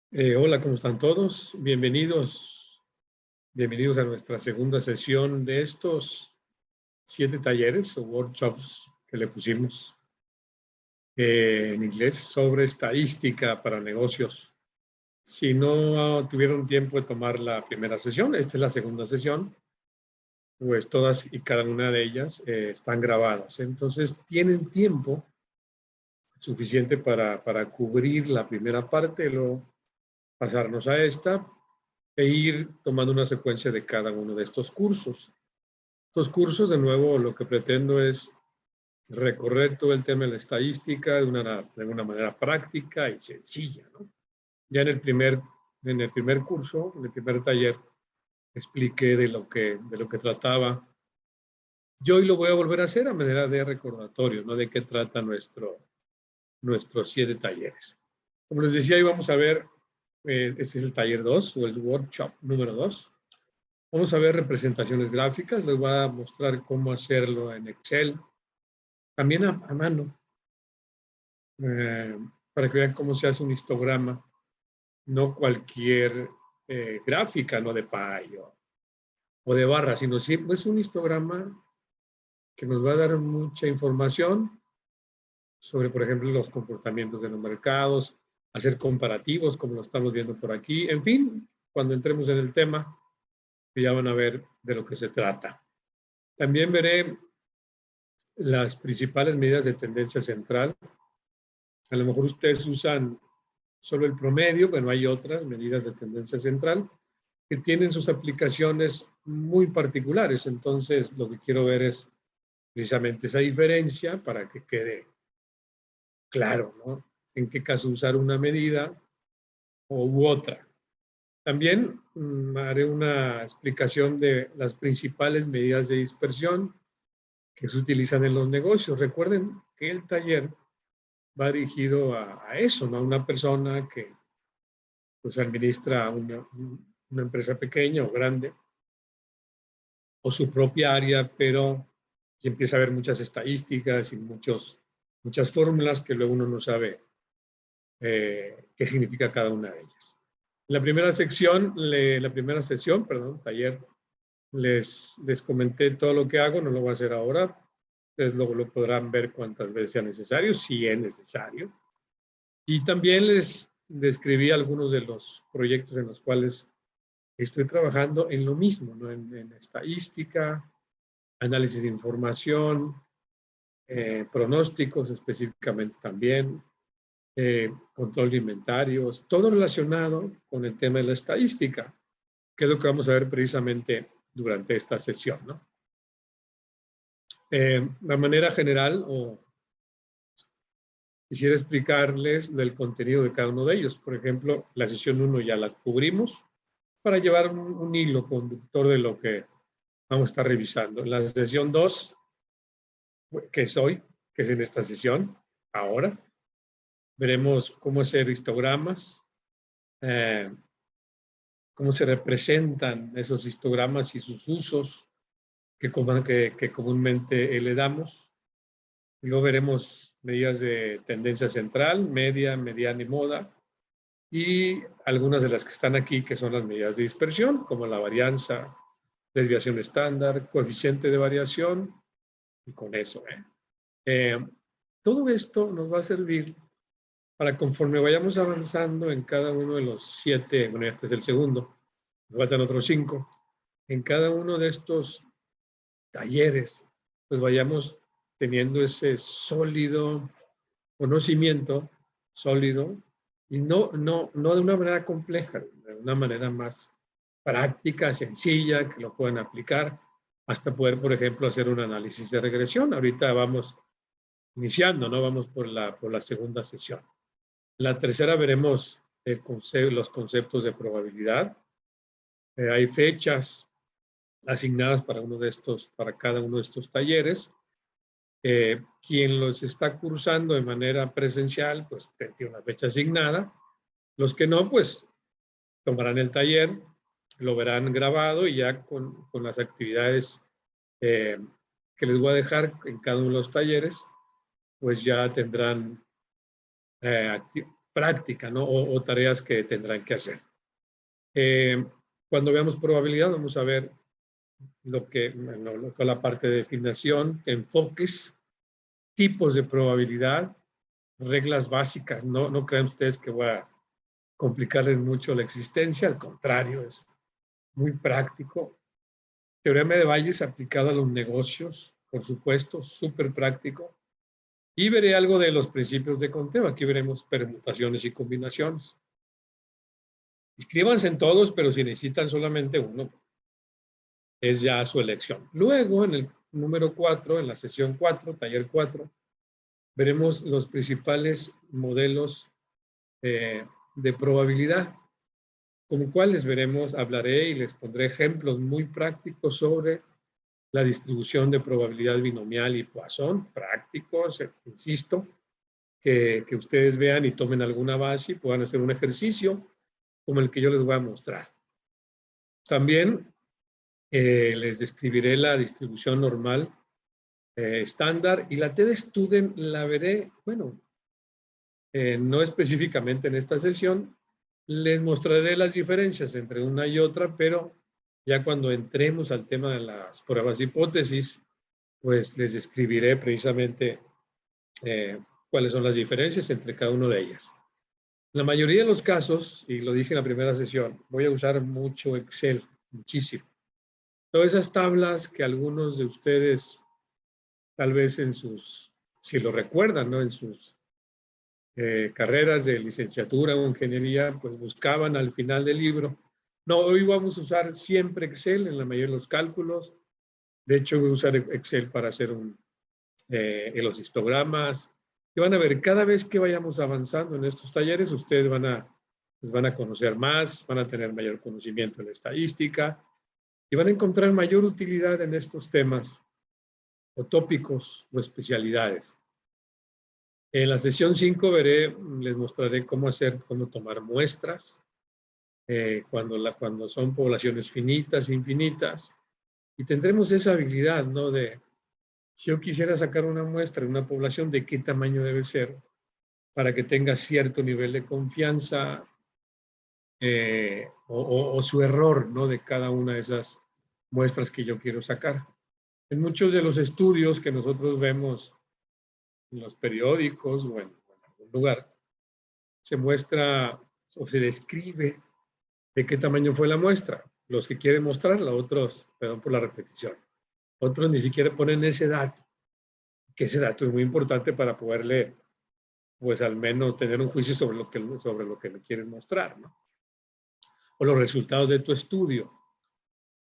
Hola, ¿cómo están todos? Bienvenidos a nuestra segunda sesión de estos 7 talleres o workshops que le pusimos en inglés sobre estadística para negocios. Si no tuvieron tiempo de tomar la primera sesión, esta es la segunda sesión, pues todas y cada una de ellas están grabadas. Entonces tienen tiempo suficiente para cubrir la primera parte, luego pasarnos a esta e ir tomando una secuencia de cada uno de estos cursos. Estos cursos, de nuevo, lo que pretendo es recorrer todo el tema de la estadística de una manera práctica y sencilla, ¿no? Ya en el primer curso, en el primer taller, expliqué de lo que trataba. Yo hoy lo voy a volver a hacer a manera de recordatorio, ¿no? De qué trata nuestros 7 talleres. Como les decía, hoy vamos a ver, este es el taller 2 o el workshop número 2. Vamos a ver representaciones gráficas. Les voy a mostrar cómo hacerlo en Excel, también a mano, para que vean cómo se hace un histograma, no cualquier gráfica, no de pie o de barra, sino siempre es un histograma que nos va a dar mucha información sobre, por ejemplo, los comportamientos de los mercados, hacer comparativos, como lo estamos viendo por aquí. En fin, cuando entremos en el tema, ya van a ver de lo que se trata. También veré las principales medidas de tendencia central. A lo mejor ustedes usan solo el promedio, pero hay otras medidas de tendencia central que tienen sus aplicaciones muy particulares. Entonces, lo que quiero ver es precisamente esa diferencia para que quede claro, ¿no? En qué caso usar una medida u otra. También haré una explicación de las principales medidas de dispersión que se utilizan en los negocios. Recuerden que el taller va dirigido a eso, ¿no? A una persona que pues administra una empresa pequeña o grande o su propia área, pero empieza a haber muchas estadísticas y muchas fórmulas que luego uno no sabe qué significa cada una de ellas. En la primera sesión, perdón, taller, les comenté todo lo que hago, no lo voy a hacer ahora. Ustedes luego lo podrán ver cuantas veces sea necesario, si es necesario. Y también les describí algunos de los proyectos en los cuales estoy trabajando en lo mismo, ¿no? En estadística, análisis de información, pronósticos específicamente también, control de inventarios, todo relacionado con el tema de la estadística, que es lo que vamos a ver precisamente durante esta sesión, ¿no? De manera general, quisiera explicarles del contenido de cada uno de ellos. Por ejemplo, la sesión 1 ya la cubrimos para llevar un hilo conductor de lo que vamos a estar revisando. En la sesión 2, que es hoy, que es en esta sesión, ahora, veremos cómo hacer histogramas, cómo se representan esos histogramas y sus usos que comúnmente le damos. Y luego veremos medidas de tendencia central, media, mediana y moda, y algunas de las que están aquí, que son las medidas de dispersión, como la varianza, desviación estándar, coeficiente de variación, y con eso. Todo esto nos va a servir para conforme vayamos avanzando en cada uno de los 7, bueno, este es el segundo, nos faltan otros 5, en cada uno de estos talleres, pues vayamos teniendo ese sólido conocimiento, sólido, y no de una manera compleja, de una manera más práctica, sencilla, que lo puedan aplicar, hasta poder, por ejemplo, hacer un análisis de regresión. Ahorita vamos iniciando, ¿no? Vamos por la segunda sesión. En la tercera veremos los conceptos de probabilidad. Hay fechas asignadas para cada uno de estos talleres. Quien los está cursando de manera presencial, pues tiene una fecha asignada. Los que no, pues tomarán el taller, lo verán grabado y ya con las actividades que les voy a dejar en cada uno de los talleres, pues ya tendrán práctica, ¿no? O tareas que tendrán que hacer. Cuando veamos probabilidad, vamos a ver toda la parte de definición, enfoques, tipos de probabilidad, reglas básicas. No crean ustedes que voy a complicarles mucho la existencia, al contrario, es muy práctico. Teorema de Bayes aplicado a los negocios, por supuesto, súper práctico. Y veré algo de los principios de conteo. Aquí veremos permutaciones y combinaciones. Inscríbanse en todos, pero si necesitan solamente uno, es ya su elección. Luego, en el número 4, en la sesión 4, taller 4, veremos los principales modelos de probabilidad, como cuáles veremos, hablaré y les pondré ejemplos muy prácticos sobre la distribución de probabilidad binomial y Poisson, prácticos, insisto, que ustedes vean y tomen alguna base y puedan hacer un ejercicio como el que yo les voy a mostrar. También les describiré la distribución normal estándar y la TED-Student la veré, bueno, no específicamente en esta sesión, les mostraré las diferencias entre una y otra, pero ya cuando entremos al tema de las pruebas de hipótesis, pues les describiré precisamente cuáles son las diferencias entre cada una de ellas. En la mayoría de los casos, y lo dije en la primera sesión, voy a usar mucho Excel, muchísimo. Todas esas tablas que algunos de ustedes, tal vez en sus, si lo recuerdan, ¿no? En sus carreras de licenciatura o ingeniería, pues buscaban al final del libro. No, hoy vamos a usar siempre Excel en la mayoría de los cálculos. De hecho, voy a usar Excel para hacer los histogramas. Y van a ver, cada vez que vayamos avanzando en estos talleres, ustedes pues van a conocer más, van a tener mayor conocimiento en la estadística y van a encontrar mayor utilidad en estos temas o tópicos o especialidades. En la sesión 5 les mostraré cómo tomar muestras, cuando son poblaciones finitas, infinitas, y tendremos esa habilidad, ¿no? De, si yo quisiera sacar una muestra de una población, ¿de qué tamaño debe ser? Para que tenga cierto nivel de confianza o su error, ¿no? De cada una de esas muestras que yo quiero sacar. En muchos de los estudios que nosotros vemos en los periódicos o en algún lugar, se muestra o se describe de qué tamaño fue la muestra. Los que quieren mostrarla, otros, perdón por la repetición, otros ni siquiera ponen ese dato, que ese dato es muy importante para poderle, pues al menos tener un juicio sobre lo que le quieres mostrar, ¿no? O los resultados de tu estudio.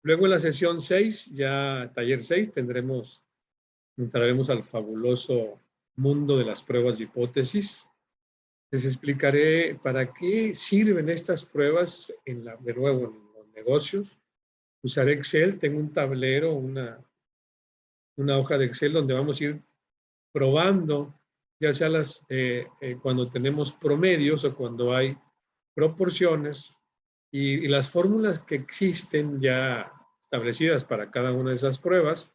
Luego en la sesión 6, ya taller 6, entraremos al fabuloso mundo de las pruebas de hipótesis. Les explicaré para qué sirven estas pruebas de nuevo en los negocios. Usaré Excel, tengo un tablero, una hoja de Excel donde vamos a ir probando, ya sea cuando tenemos promedios o cuando hay proporciones y las fórmulas que existen ya establecidas para cada una de esas pruebas,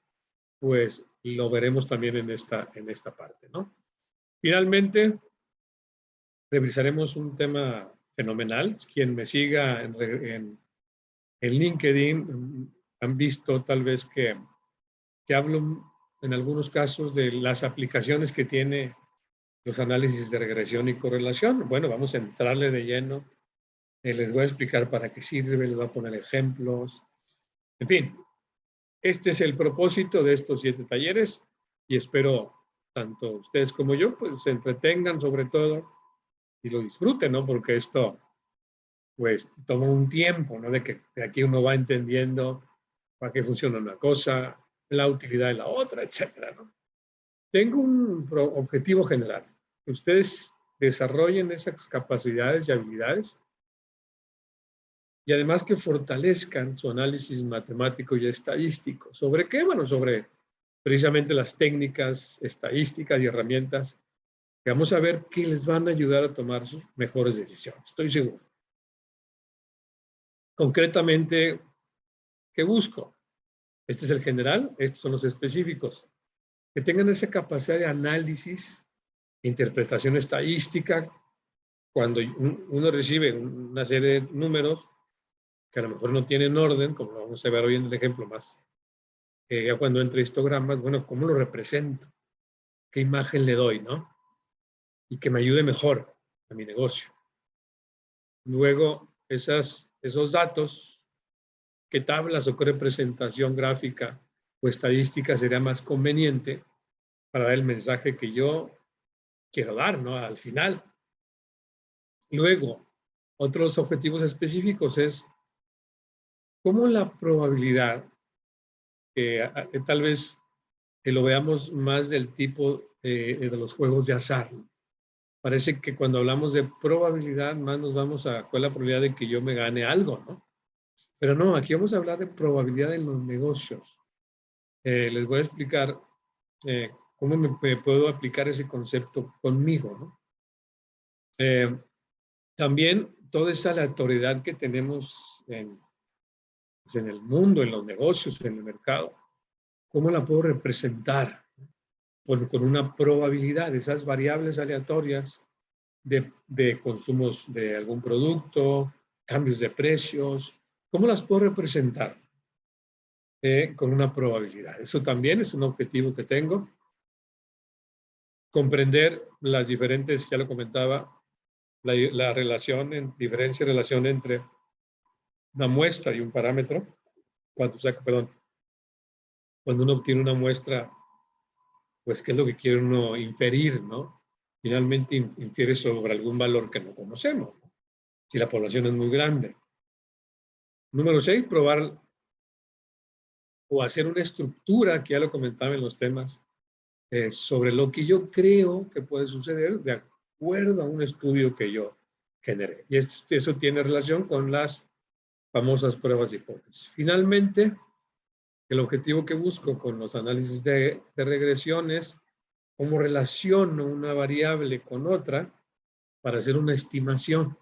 pues lo veremos también en esta parte, ¿no? Finalmente, revisaremos un tema fenomenal. Quien me siga en LinkedIn han visto tal vez que hablo en algunos casos de las aplicaciones que tiene los análisis de regresión y correlación. Bueno, vamos a entrarle de lleno. Les voy a explicar para qué sirve, les voy a poner ejemplos. En fin, este es el propósito de estos 7 talleres y espero tanto ustedes como yo pues se entretengan sobre todo y lo disfruten, ¿no? Porque esto pues toma un tiempo, ¿no? De que de aquí uno va entendiendo para qué funciona una cosa, la utilidad de la otra, etcétera, ¿no? Tengo un objetivo general, que ustedes desarrollen esas capacidades y habilidades y además que fortalezcan su análisis matemático y estadístico. ¿Sobre qué? Bueno, sobre precisamente las técnicas estadísticas y herramientas que vamos a ver que les van a ayudar a tomar sus mejores decisiones, estoy seguro. Concretamente, ¿qué busco? Este es el general, estos son los específicos. Que tengan esa capacidad de análisis, interpretación estadística, cuando uno recibe una serie de números que a lo mejor no tienen orden, como lo vamos a ver hoy en el ejemplo más, ya cuando entre histogramas, bueno, ¿cómo lo represento? ¿Qué imagen le doy, no? Y que me ayude mejor a mi negocio. Luego, esos datos, ¿qué tablas o qué representación gráfica o estadística sería más conveniente para dar el mensaje que yo quiero dar, ¿no? Al final. Luego, otros objetivos específicos es cómo la probabilidad, tal vez que lo veamos más del tipo de los juegos de azar. Parece que cuando hablamos de probabilidad, más nos vamos a cuál es la probabilidad de que yo me gane algo, ¿no? Pero no, aquí vamos a hablar de probabilidad en los negocios. Les voy a explicar cómo me puedo aplicar ese concepto conmigo, ¿no? También toda esa aleatoriedad que tenemos pues en el mundo, en los negocios, en el mercado, ¿cómo la puedo representar? Con una probabilidad, esas variables aleatorias de consumos de algún producto, cambios de precios, ¿cómo las puedo representar? Con una probabilidad. Eso también es un objetivo que tengo. Comprender las diferentes, ya lo comentaba, la relación, diferencia y relación entre una muestra y un parámetro. Cuando uno obtiene una muestra, pues qué es lo que quiere uno inferir, ¿no? Finalmente infiere sobre algún valor que no conocemos, ¿no? Si la población es muy grande. Número 6, probar o hacer una estructura, que ya lo comentaba en los temas, sobre lo que yo creo que puede suceder de acuerdo a un estudio que yo generé. Y eso tiene relación con las famosas pruebas de hipótesis. Finalmente, el objetivo que busco con los análisis de regresión es cómo relaciono una variable con otra para hacer una estimación.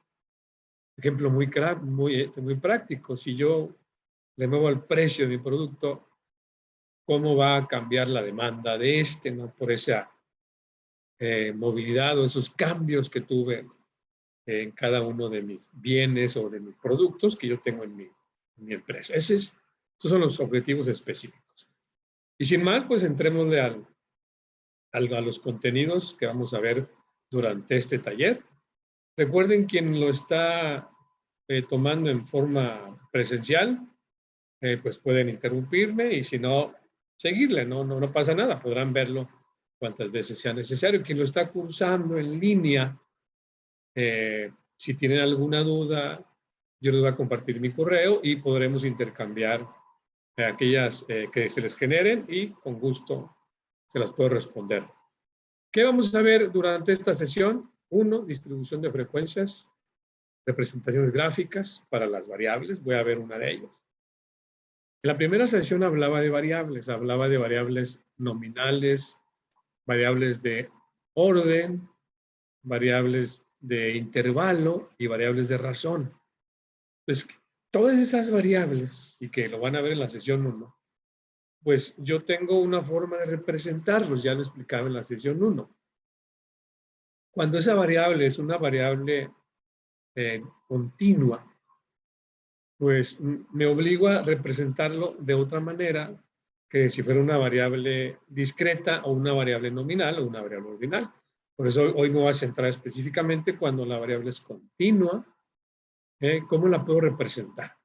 Ejemplo muy práctico. Si yo le muevo el precio de mi producto, ¿cómo va a cambiar la demanda de ¿no? Por esa movilidad o esos cambios que tuve en cada uno de mis bienes o de mis productos que yo tengo en mi empresa. Esos son los objetivos específicos. Y sin más, pues entrémosle a los contenidos que vamos a ver durante este taller. Recuerden, quien lo está tomando en forma presencial, pues pueden interrumpirme y si no, seguirle, no pasa nada, podrán verlo cuantas veces sea necesario. Quien lo está cursando en línea, si tienen alguna duda, yo les voy a compartir mi correo y podremos intercambiar aquellas que se les generen y con gusto se las puedo responder. ¿Qué vamos a ver durante esta sesión? 1, distribución de frecuencias, representaciones gráficas para las variables. Voy a ver una de ellas. En la primera sesión hablaba de variables nominales, variables de orden, variables de intervalo y variables de razón. Pues todas esas variables, y que lo van a ver en la sesión 1, pues yo tengo una forma de representarlos, ya lo explicaba en la sesión 1. Cuando esa variable es una variable continua, pues me obligo a representarlo de otra manera que si fuera una variable discreta o una variable nominal o una variable ordinal. Por eso hoy me voy a centrar específicamente cuando la variable es continua, ¿cómo la puedo representar?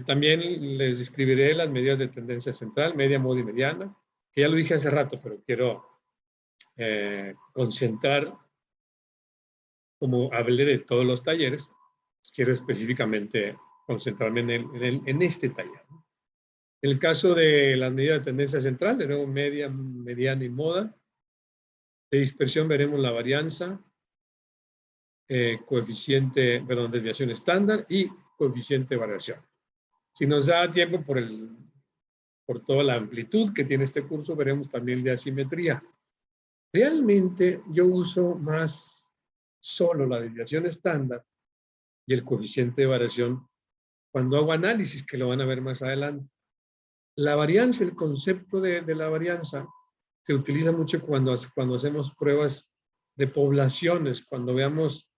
También les describiré las medidas de tendencia central, media, moda y mediana, que ya lo dije hace rato, pero quiero concentrar, como hablé de todos los talleres, pues quiero específicamente concentrarme en este taller. En el caso de las medidas de tendencia central, de nuevo media, mediana y moda. De dispersión veremos la varianza, desviación estándar y coeficiente de variación. Si nos da tiempo por toda la amplitud que tiene este curso, veremos también el de asimetría. Realmente yo uso más solo la desviación estándar y el coeficiente de variación cuando hago análisis, que lo van a ver más adelante. La varianza, el concepto de la varianza, se utiliza mucho cuando hacemos pruebas de poblaciones, cuando veamos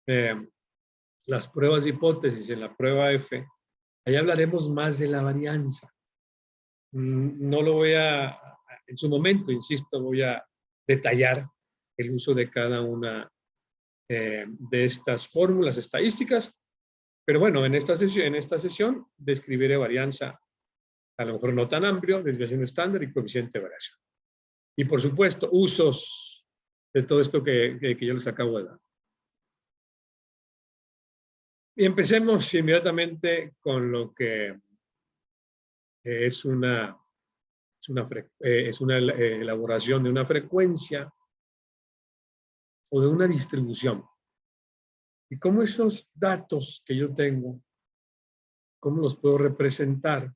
las pruebas de hipótesis en la prueba F, ahí hablaremos más de la varianza. No lo voy en su momento, insisto, voy a detallar el uso de cada una de estas fórmulas estadísticas, pero bueno, en esta sesión describiré varianza, a lo mejor no tan amplio, desviación estándar y coeficiente de variación. Y por supuesto, usos de todo esto que yo les acabo de dar. Y empecemos inmediatamente con lo que es una elaboración de una frecuencia o de una distribución. Y cómo esos datos que yo tengo, cómo los puedo representar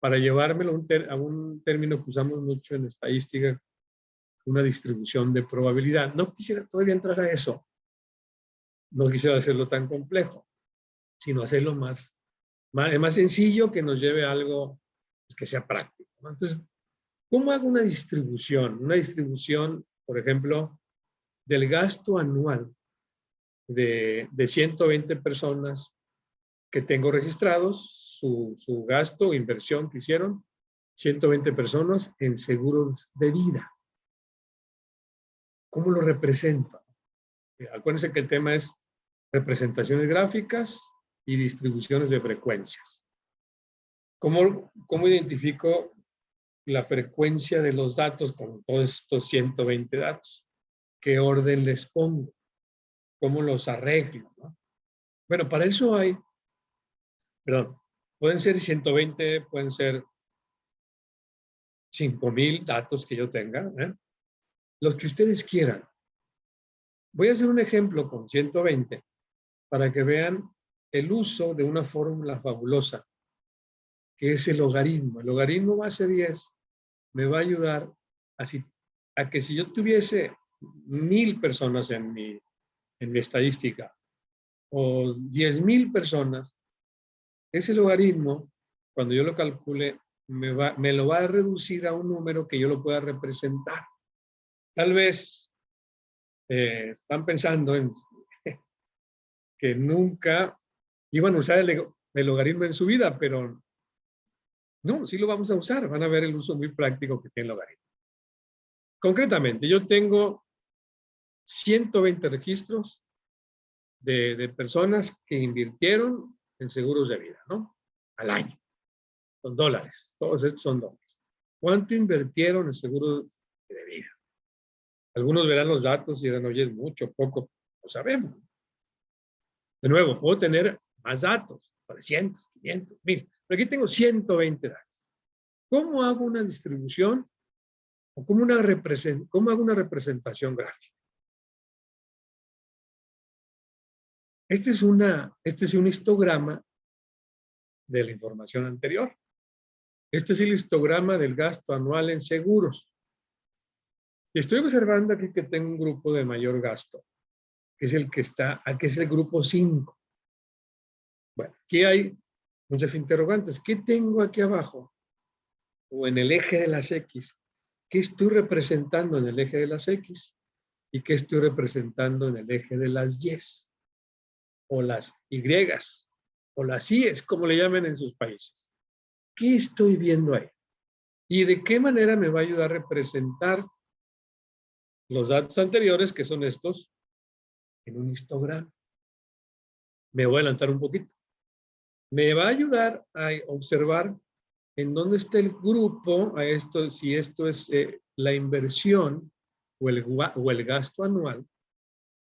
para llevármelo a un término que usamos mucho en estadística, una distribución de probabilidad. No quisiera todavía entrar a eso. No quisiera hacerlo tan complejo, sino hacerlo más sencillo, que nos lleve a algo que sea práctico, ¿no? Entonces, ¿cómo hago una distribución? Una distribución, por ejemplo, del gasto anual de 120 personas que tengo registrados, su gasto o inversión que hicieron, 120 personas en seguros de vida. ¿Cómo lo represento? Acuérdense que el tema es representaciones gráficas y distribuciones de frecuencias. ¿Cómo identifico la frecuencia de los datos con todos estos 120 datos? ¿Qué orden les pongo? ¿Cómo los arreglo, ¿no? Bueno, para eso pueden ser 120, pueden ser 5,000 datos que yo tenga, los que ustedes quieran. Voy a hacer un ejemplo con 120 para que vean el uso de una fórmula fabulosa, que es el logaritmo. El logaritmo base 10 me va a ayudar a que si yo tuviese 1,000 personas en mi estadística o 10,000 personas, ese logaritmo, cuando yo lo calcule, me lo va a reducir a un número que yo lo pueda representar. Tal vez están pensando en que nunca iban a usar el logaritmo en su vida, pero no, sí lo vamos a usar. Van a ver el uso muy práctico que tiene el logaritmo. Concretamente, yo tengo 120 registros de personas que invirtieron en seguros de vida, ¿no? Al año, con dólares. Todos estos son dólares. ¿Cuánto invirtieron en seguros de vida? Algunos verán los datos y dirán, oye, es mucho, poco. Lo sabemos. De nuevo, puedo tener más datos, 300, 500, 1000. Pero aquí tengo 120 datos. ¿Cómo hago una distribución o cómo hago una representación gráfica? Este es un histograma de la información anterior. Este es el histograma del gasto anual en seguros. Y estoy observando aquí que tengo un grupo de mayor gasto, que es que es el grupo 5. Bueno, aquí hay muchas interrogantes. ¿Qué tengo aquí abajo? O en el eje de las X. ¿Qué estoy representando en el eje de las X? ¿Y qué estoy representando en el eje de las Y? O las Y, o las Y, como le llamen en sus países. ¿Qué estoy viendo ahí? ¿Y de qué manera me va a ayudar a representar los datos anteriores, que son estos, en un histograma? Me voy a adelantar un poquito. Me va a ayudar a observar en dónde está el grupo, si esto es la inversión o el gasto anual.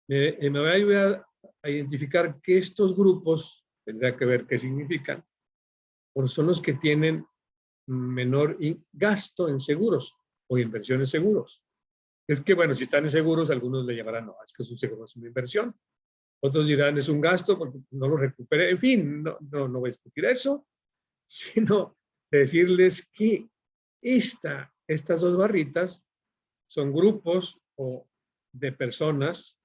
Me va a ayudar a identificar que estos grupos, tendrá que ver qué significan, porque son los que tienen menor gasto en seguros o inversión en seguros. Es que, bueno, si están en seguros, algunos le llamarán, no, es que es un seguro, es una inversión. Otros dirán, es un gasto porque no lo recuperé. En fin, no voy a discutir eso, sino decirles que estas dos barritas son grupos de personas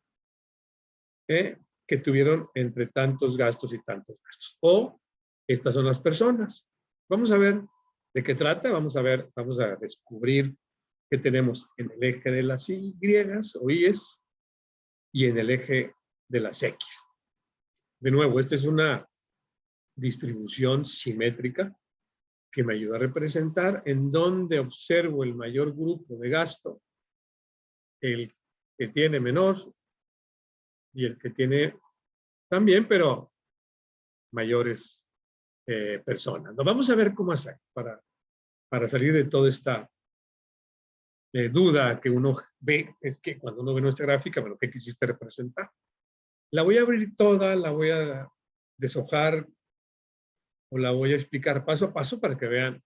que tuvieron entre tantos gastos y tantos gastos. O estas son las personas. Vamos a ver de qué trata. Vamos a descubrir que tenemos en el eje de las Y o I's y en el eje de las X. De nuevo, esta es una distribución simétrica que me ayuda a representar en donde observo el mayor grupo de gasto, el que tiene menor y el que tiene también, pero mayores personas. Nos vamos a ver cómo hacer para salir de toda esta duda que uno ve, es que cuando uno ve nuestra gráfica, bueno, ¿qué quisiste representar? La voy a abrir toda, la voy a deshojar o la voy a explicar paso a paso para que vean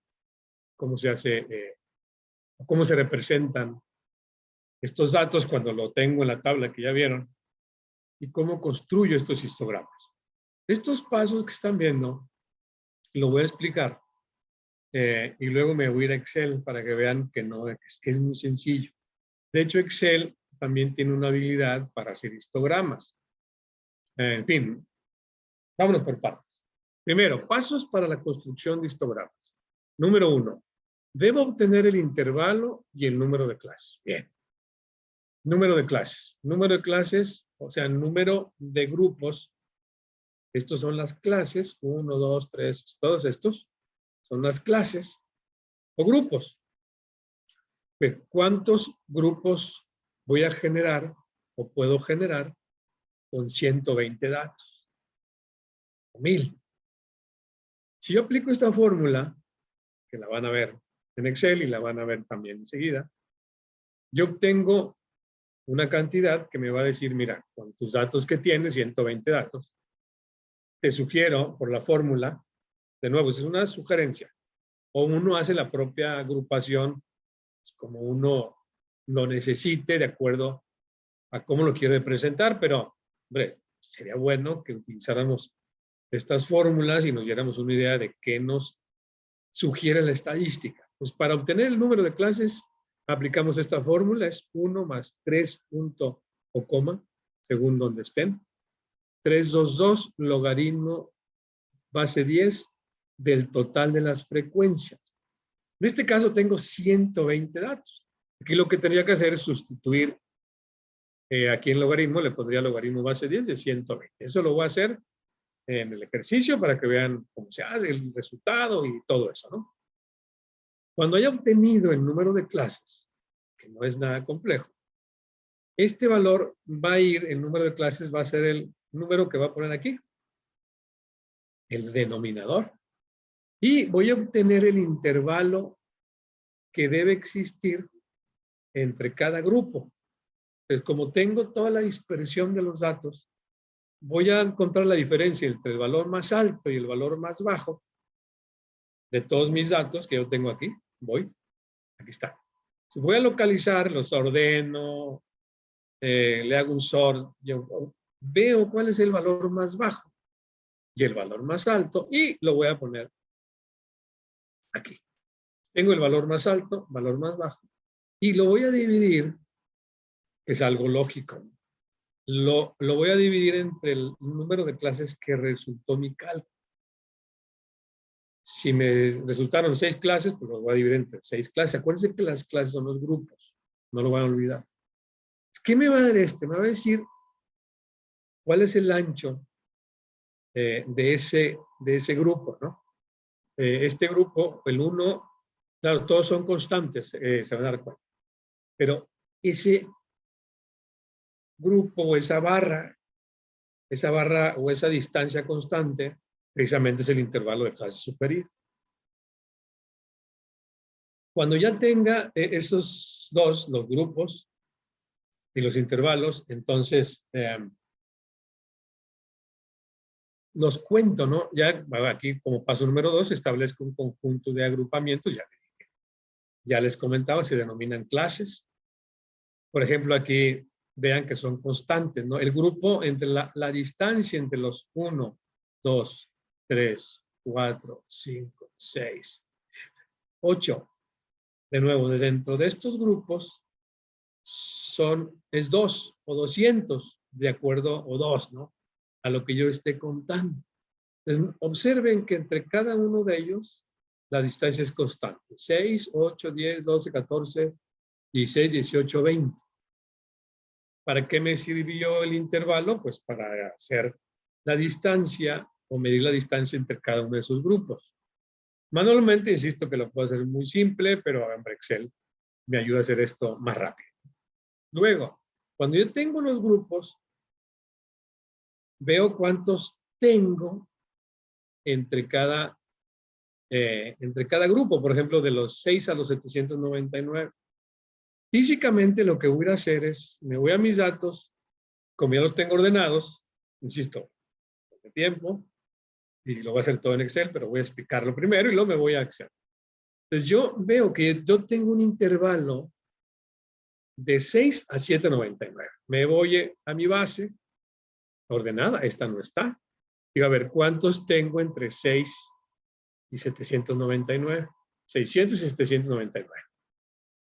cómo se hace, cómo se representan estos datos cuando lo tengo en la tabla que ya vieron y cómo construyo estos histogramas. Estos pasos que están viendo, lo voy a explicar y luego me voy a ir a Excel para que vean que no, es que es muy sencillo. De hecho, Excel también tiene una habilidad para hacer histogramas. En fin, vámonos por partes. Primero, pasos para la construcción de histogramas. Número 1, debo obtener el intervalo y el número de clases. Bien. Número de clases. Número de clases, o sea, número de grupos. Estos son las clases. 1, 2, 3, todos estos son las clases o grupos. ¿Cuántos grupos voy a generar o puedo generar con 120 datos? 1000. Si yo aplico esta fórmula, que la van a ver en Excel y la van a ver también enseguida, yo obtengo una cantidad que me va a decir, mira, con tus datos que tienes, 120 datos, te sugiero por la fórmula, de nuevo, es una sugerencia, o uno hace la propia agrupación como uno lo necesite de acuerdo a cómo lo quiere presentar, pero, hombre, sería bueno que utilizáramos estas fórmulas y nos diéramos una idea de qué nos sugiere la estadística. Pues para obtener el número de clases, aplicamos esta fórmula, es 1 más 3 punto o coma, según donde estén. 322 logaritmo base 10 del total de las frecuencias. En este caso tengo 120 datos. Aquí lo que tendría que hacer es sustituir aquí en logaritmo, le pondría logaritmo base 10 de 120. Eso lo voy a hacer en el ejercicio para que vean cómo se hace el resultado y todo eso, ¿no? Cuando haya obtenido el número de clases, que no es nada complejo, este valor va a ir, el número de clases va a ser el número que va a poner aquí, el denominador. Y voy a obtener el intervalo que debe existir entre cada grupo. Entonces, como tengo toda la dispersión de los datos, voy a encontrar la diferencia entre el valor más alto y el valor más bajo de todos mis datos que yo tengo aquí. Aquí está. Si voy a localizar, los ordeno, le hago un sort, yo veo cuál es el valor más bajo y el valor más alto y lo voy a poner aquí. Tengo el valor más alto, valor más bajo y lo voy a dividir, que es algo lógico. Lo voy a dividir entre el número de clases que resultó mi cálculo. Si me resultaron 6 clases, pues lo voy a dividir entre 6 clases. Acuérdense que las clases son los grupos. No lo van a olvidar. ¿Qué me va a dar este? Me va a decir cuál es el ancho de ese grupo, ¿no? Este grupo, el 1, claro, todos son constantes, se van a dar cuenta. Pero ese grupo o esa barra o esa distancia constante, precisamente es el intervalo de clase superior. Cuando ya tenga esos dos, los grupos y los intervalos, entonces los cuento, ¿no? Ya aquí como paso número 2 establezco un conjunto de agrupamientos, ya les comentaba, se denominan clases. Por ejemplo, aquí vean que son constantes, ¿no? El grupo entre la distancia entre los 1, 2, 3, 4, 5, 6, 8. De nuevo, de dentro de estos grupos es 2 o 200, de acuerdo, o 2, ¿no? A lo que yo esté contando. Entonces, observen que entre cada uno de ellos la distancia es constante. 6, 8, 10, 12, 14, 16, 18, 20. ¿Para qué me sirvió el intervalo? Pues para hacer la distancia o medir la distancia entre cada uno de esos grupos. Manualmente, insisto que lo puedo hacer muy simple, pero hombre, Excel me ayuda a hacer esto más rápido. Luego, cuando yo tengo los grupos, veo cuántos tengo entre cada grupo. Por ejemplo, de los 6 a los 799. Físicamente lo que voy a hacer es, me voy a mis datos, como ya los tengo ordenados, insisto, de tiempo, y lo voy a hacer todo en Excel, pero voy a explicarlo primero y luego me voy a Excel. Entonces yo veo que yo tengo un intervalo de 6 a 799. Me voy a mi base ordenada, esta no está. Digo, a ver, ¿cuántos tengo entre 6 y 799? 600 y 799.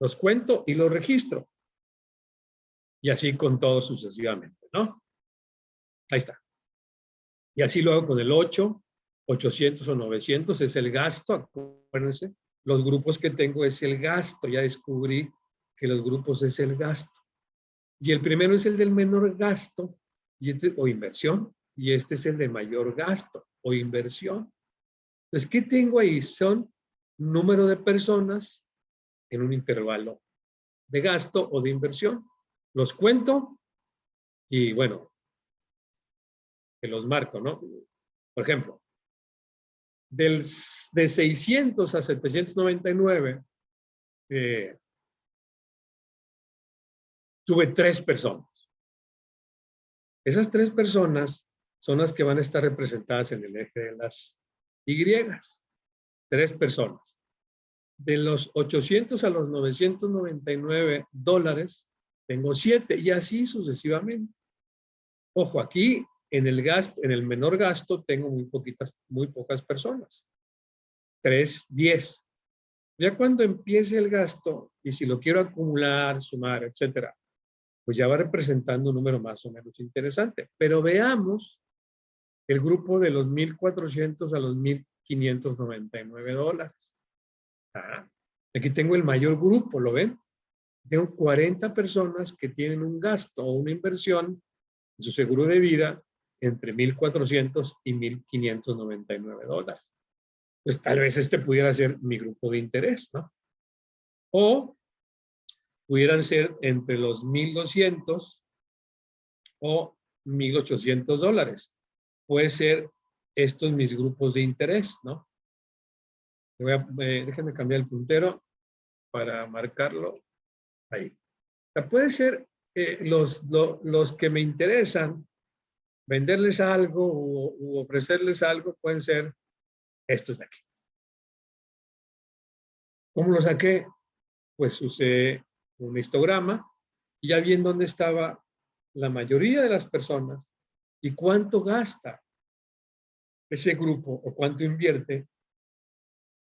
Los cuento y los registro. Y así con todo sucesivamente, ¿no? Ahí está. Y así lo hago con el 8, 800 o 900, es el gasto, acuérdense. Los grupos que tengo es el gasto, ya descubrí que los grupos es el gasto. Y el primero es el del menor gasto y o inversión, y este es el de mayor gasto o inversión. Entonces, ¿qué tengo ahí? Son número de personas en un intervalo de gasto o de inversión. Los cuento y bueno, que los marco, ¿no? Por ejemplo, de 600 a 799, tuve 3 personas. Esas 3 personas son las que van a estar representadas en el eje de las Y. 3 personas. De los 800 a los 999 dólares, tengo 7 y así sucesivamente. Ojo, aquí en el gasto, en el menor gasto, tengo muy pocas personas. 3, 10. Ya cuando empiece el gasto, y si lo quiero acumular, sumar, etcétera, pues ya va representando un número más o menos interesante. Pero veamos el grupo de los 1,400 a los 1,599 dólares. Aquí tengo el mayor grupo, ¿lo ven? Tengo 40 personas que tienen un gasto o una inversión en su seguro de vida entre 1,400 y 1,599 dólares. Pues tal vez este pudiera ser mi grupo de interés, ¿no? O pudieran ser entre los 1,200 o 1,800 dólares. Puede ser estos mis grupos de interés, ¿no? Déjenme cambiar el puntero para marcarlo ahí. O sea, puede ser los que me interesan, venderles algo u ofrecerles algo, pueden ser estos de aquí. ¿Cómo lo saqué? Pues usé un histograma y ya vi en dónde estaba la mayoría de las personas y cuánto gasta ese grupo o cuánto invierte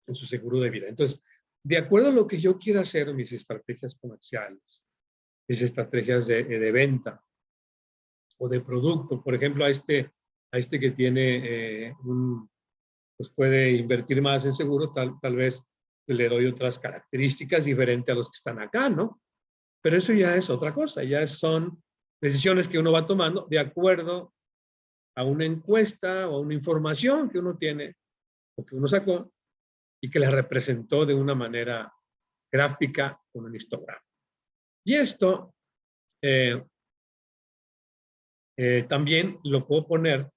en su seguro de vida. Entonces, de acuerdo a lo que yo quiera hacer, mis estrategias comerciales, mis estrategias de venta o de producto, por ejemplo, a este que tiene pues puede invertir más en seguro, tal vez le doy otras características diferentes a los que están acá, ¿no? Pero eso ya es otra cosa, ya son decisiones que uno va tomando de acuerdo a una encuesta o a una información que uno tiene o que uno sacó y que la representó de una manera gráfica con un histograma. Y esto también lo puedo poner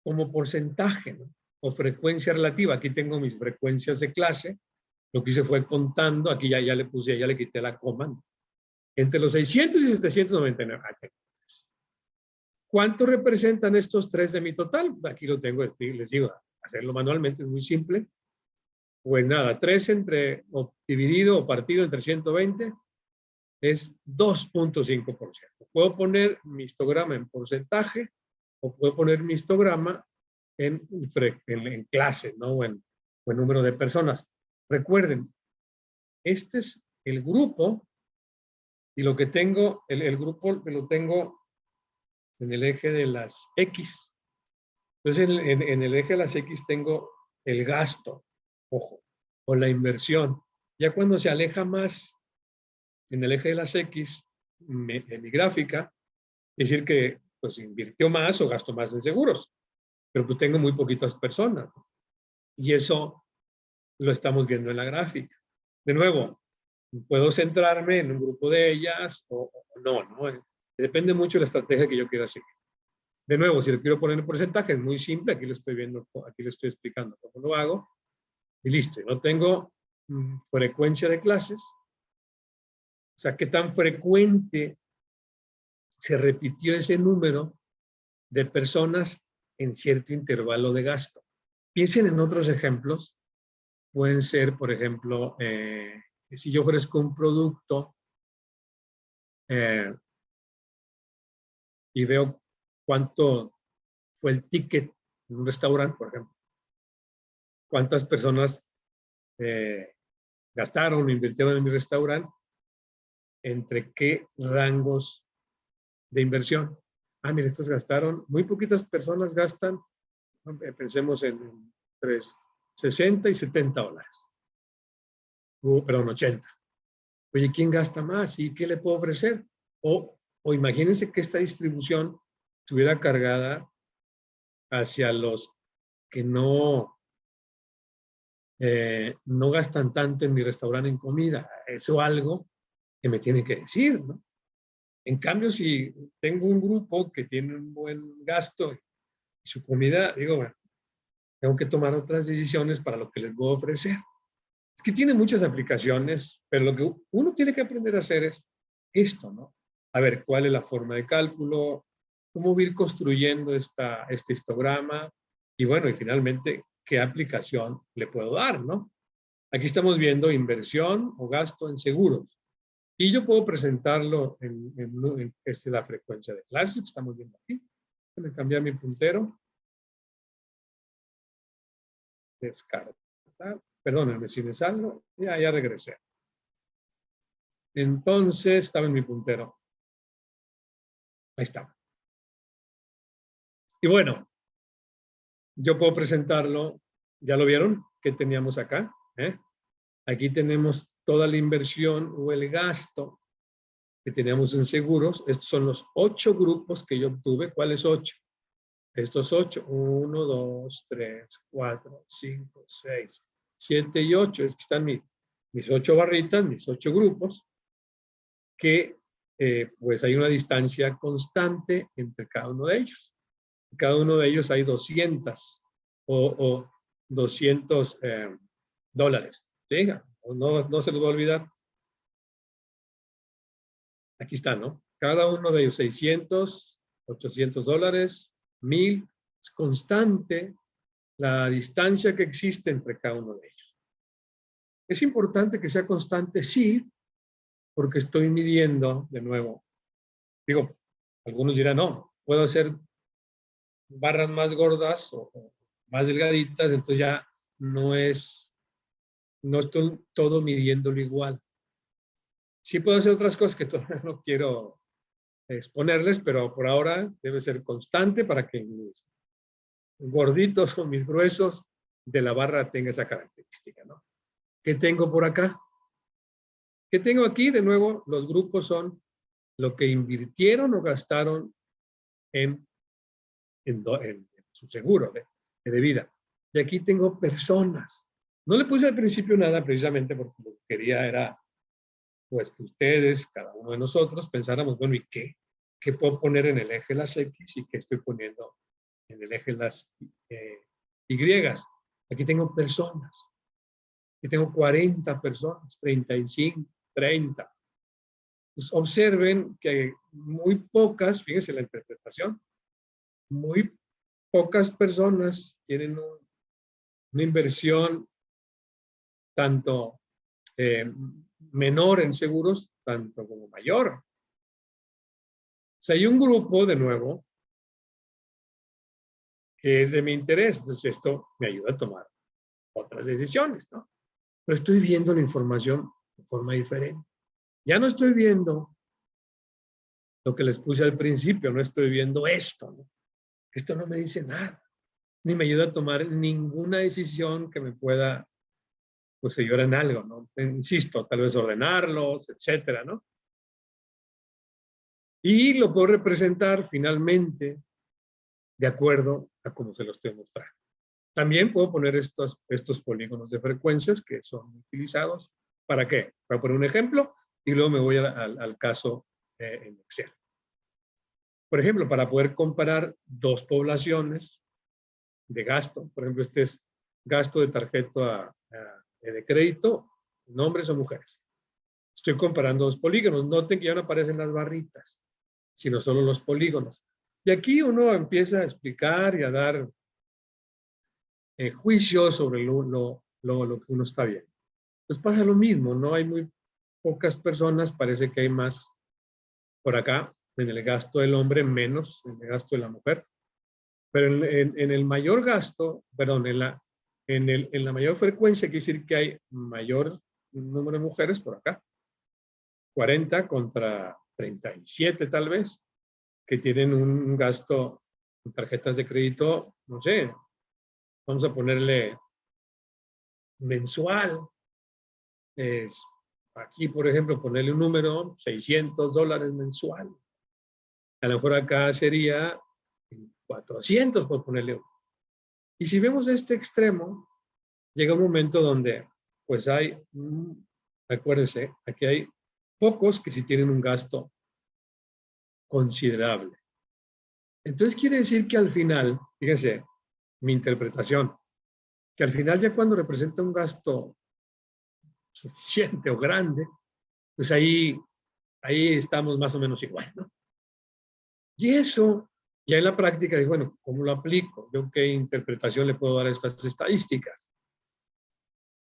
como porcentaje, ¿no? O frecuencia relativa. Aquí tengo mis frecuencias de clase. Lo que hice fue contando, aquí ya le puse, ya le quité la coma, ¿no? Entre los 600 y 799. ¿Cuánto representan estos 3 de mi total? Aquí lo tengo, les digo, hacerlo manualmente es muy simple. Pues nada, 3 dividido o partido entre 120 es 2.5%. Puedo poner mi histograma en porcentaje o puedo poner mi histograma en clase, ¿no? O en número de personas. Recuerden, este es el grupo y lo que tengo, el grupo lo tengo en el eje de las X. Entonces, en el eje de las X tengo el gasto, ojo, o la inversión. Ya cuando se aleja más en el eje de las X, en mi gráfica, es decir que pues invirtió más o gastó más en seguros, pero pues tengo muy poquitas personas, ¿no? Y eso lo estamos viendo en la gráfica. De nuevo, puedo centrarme en un grupo de ellas o no, ¿no? Depende mucho de la estrategia que yo quiera seguir. De nuevo, si lo quiero poner en porcentaje, es muy simple, aquí lo estoy viendo, aquí lo estoy explicando cómo lo hago, y listo. No tengo frecuencia de clases, o sea, qué tan frecuente se repitió ese número de personas en cierto intervalo de gasto. Piensen en otros ejemplos. Pueden ser, por ejemplo, si yo ofrezco un producto y veo cuánto fue el ticket en un restaurante, por ejemplo. Cuántas personas gastaron o invirtieron en mi restaurante, entre qué rangos de inversión. Ah, mira, estos gastaron, muy poquitas personas gastan, pensemos en entre 60 y 70 dólares. Perdón, 80. Oye, ¿quién gasta más? ¿Y qué le puedo ofrecer? O imagínense que esta distribución estuviera cargada hacia los que no gastan tanto en mi restaurante en comida. Eso es algo que me tiene que decir, ¿no? En cambio, si tengo un grupo que tiene un buen gasto y su comida, digo, bueno, tengo que tomar otras decisiones para lo que les voy a ofrecer. Es que tiene muchas aplicaciones, pero lo que uno tiene que aprender a hacer es esto, ¿no? A ver, ¿cuál es la forma de cálculo? ¿Cómo ir construyendo este histograma? Y bueno, y finalmente, ¿qué aplicación le puedo dar, no? Aquí estamos viendo inversión o gasto en seguros. Y yo puedo presentarlo en la frecuencia de clases que estamos viendo aquí. Voy a cambiar mi puntero. Descartar. Perdónenme si me salgo. Ya regresé. Entonces, estaba en mi puntero. Ahí está. Y bueno, yo puedo presentarlo. ¿Ya lo vieron? ¿Qué teníamos acá? Aquí tenemos toda la inversión o el gasto que teníamos en seguros. Estos son los 8 grupos que yo obtuve. ¿Cuáles 8? Estos 8. 1, 2, 3, 4, 5, 6, 7 y 8. Es que están mis 8 barritas, mis 8 grupos, que pues hay una distancia constante entre cada uno de ellos. En cada uno de ellos hay 200 o 200 dólares. ¿Sí? No se les va a olvidar. Aquí está, ¿no? Cada uno de ellos 600, 800 dólares, 1000. Es constante la distancia que existe entre cada uno de ellos. Es importante que sea constante, sí, porque estoy midiendo, de nuevo, digo, algunos dirán, no, puedo hacer barras más gordas o más delgaditas, entonces ya no estoy todo midiéndolo igual. Sí puedo hacer otras cosas que todavía no quiero exponerles, pero por ahora debe ser constante para que mis gorditos o mis gruesos de la barra tenga esa característica, ¿no? ¿Qué tengo por acá? ¿Qué tengo aquí? De nuevo, los grupos son lo que invirtieron o gastaron en su seguro de vida. Y aquí tengo personas. No le puse al principio nada precisamente porque lo que quería era pues que ustedes, cada uno de nosotros, pensáramos, bueno, ¿y qué? ¿Qué puedo poner en el eje de las X y qué estoy poniendo en el eje de las Y? Aquí tengo personas. Aquí tengo 40 personas, 35, 30. Pues observen que muy pocas, fíjense la interpretación, muy pocas personas tienen una inversión tanto menor en seguros, tanto como mayor. O sea, hay un grupo, de nuevo, que es de mi interés. Entonces, esto me ayuda a tomar otras decisiones, ¿no? Pero estoy viendo la información de forma diferente. Ya no estoy viendo lo que les puse al principio, no estoy viendo esto, ¿no? Esto no me dice nada, ni me ayuda a tomar ninguna decisión que me pueda, pues, ayudar en algo, ¿no? Insisto, tal vez ordenarlos, etcétera, ¿no? Y lo puedo representar finalmente de acuerdo a cómo se lo estoy mostrando. También puedo poner estos polígonos de frecuencias que son utilizados. ¿Para qué? Voy a poner un ejemplo y luego me voy al caso en Excel. Por ejemplo, para poder comparar dos poblaciones de gasto, por ejemplo, este es gasto de tarjeta de crédito, hombres o mujeres. Estoy comparando dos polígonos. Noten que ya no aparecen las barritas, sino solo los polígonos. Y aquí uno empieza a explicar y a dar juicios sobre lo que uno está viendo. Pues pasa lo mismo, ¿no? Hay muy pocas personas, parece que hay más por acá, en el gasto del hombre, menos en el gasto de la mujer. Pero en el mayor gasto, perdón, en la mayor frecuencia, quiere decir que hay mayor número de mujeres por acá. 40 contra 37 tal vez, que tienen un gasto en tarjetas de crédito, no sé, vamos a ponerle mensual. Aquí, por ejemplo, ponerle un número, $600 mensual. A lo mejor acá sería 400 por ponerle uno. Y si vemos este extremo, llega un momento donde, pues hay, acuérdense, aquí hay pocos que sí tienen un gasto considerable. Entonces quiere decir que al final, fíjense, mi interpretación, que al final ya cuando representa un gasto suficiente o grande, pues ahí estamos más o menos igual, ¿no? Y eso, ya en la práctica, digo, bueno, ¿cómo lo aplico? ¿Yo qué interpretación le puedo dar a estas estadísticas?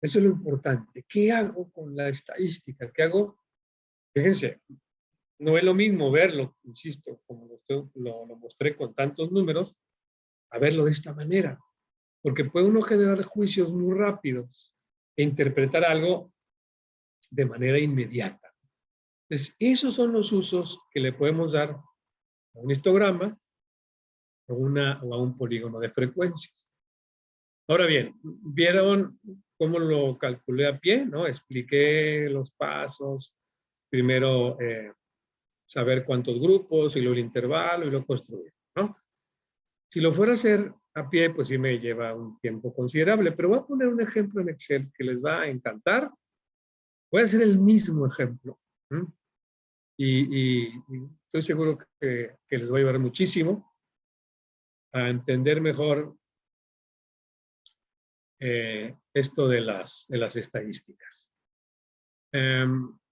Eso es lo importante. ¿Qué hago con la estadística? ¿Qué hago? Fíjense, no es lo mismo verlo, insisto, como lo mostré con tantos números, a verlo de esta manera. Porque puede uno generar juicios muy rápidos e interpretar algo de manera inmediata. Entonces, esos son los usos que le podemos dar a un histograma o a un polígono de frecuencias. Ahora bien, ¿vieron cómo lo calculé a pie? ¿No? Expliqué los pasos. Primero, saber cuántos grupos y luego el intervalo y lo construir, ¿no? Si lo fuera a hacer a pie, pues sí me lleva un tiempo considerable, pero voy a poner un ejemplo en Excel que les va a encantar. Voy a hacer el mismo ejemplo. Y estoy seguro que les va a ayudar muchísimo a entender mejor esto de las estadísticas.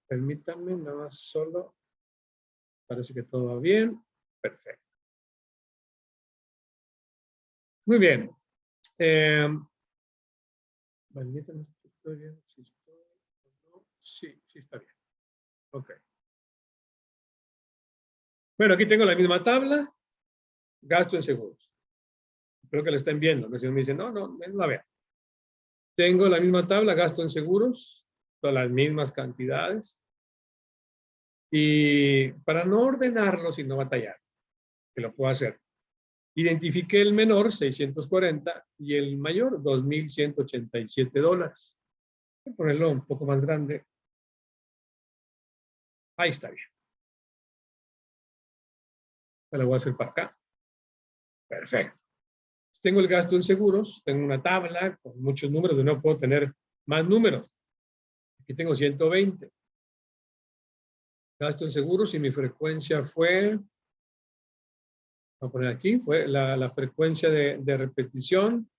Permítanme nada más solo. Parece que todo va bien. Perfecto. Muy bien. Permítanme si estoy bien. Si estoy, no. Sí, sí está bien. Ok. Bueno, aquí tengo la misma tabla. Gasto en seguros. Creo que la están viendo. ¿No? Si me dicen, no la vean. Tengo la misma tabla, gasto en seguros, todas las mismas cantidades. Y para no ordenarlo, sino batallar, que lo puedo hacer. Identifiqué el menor, 640, y el mayor, $2,187. Voy a ponerlo un poco más grande. Ahí está bien. Me lo voy a hacer para acá. Perfecto. Tengo el gasto en seguros, tengo una tabla con muchos números, de nuevo puedo tener más números. Aquí tengo 120. Gasto en seguros y mi frecuencia fue, voy a poner aquí, fue la frecuencia de repetición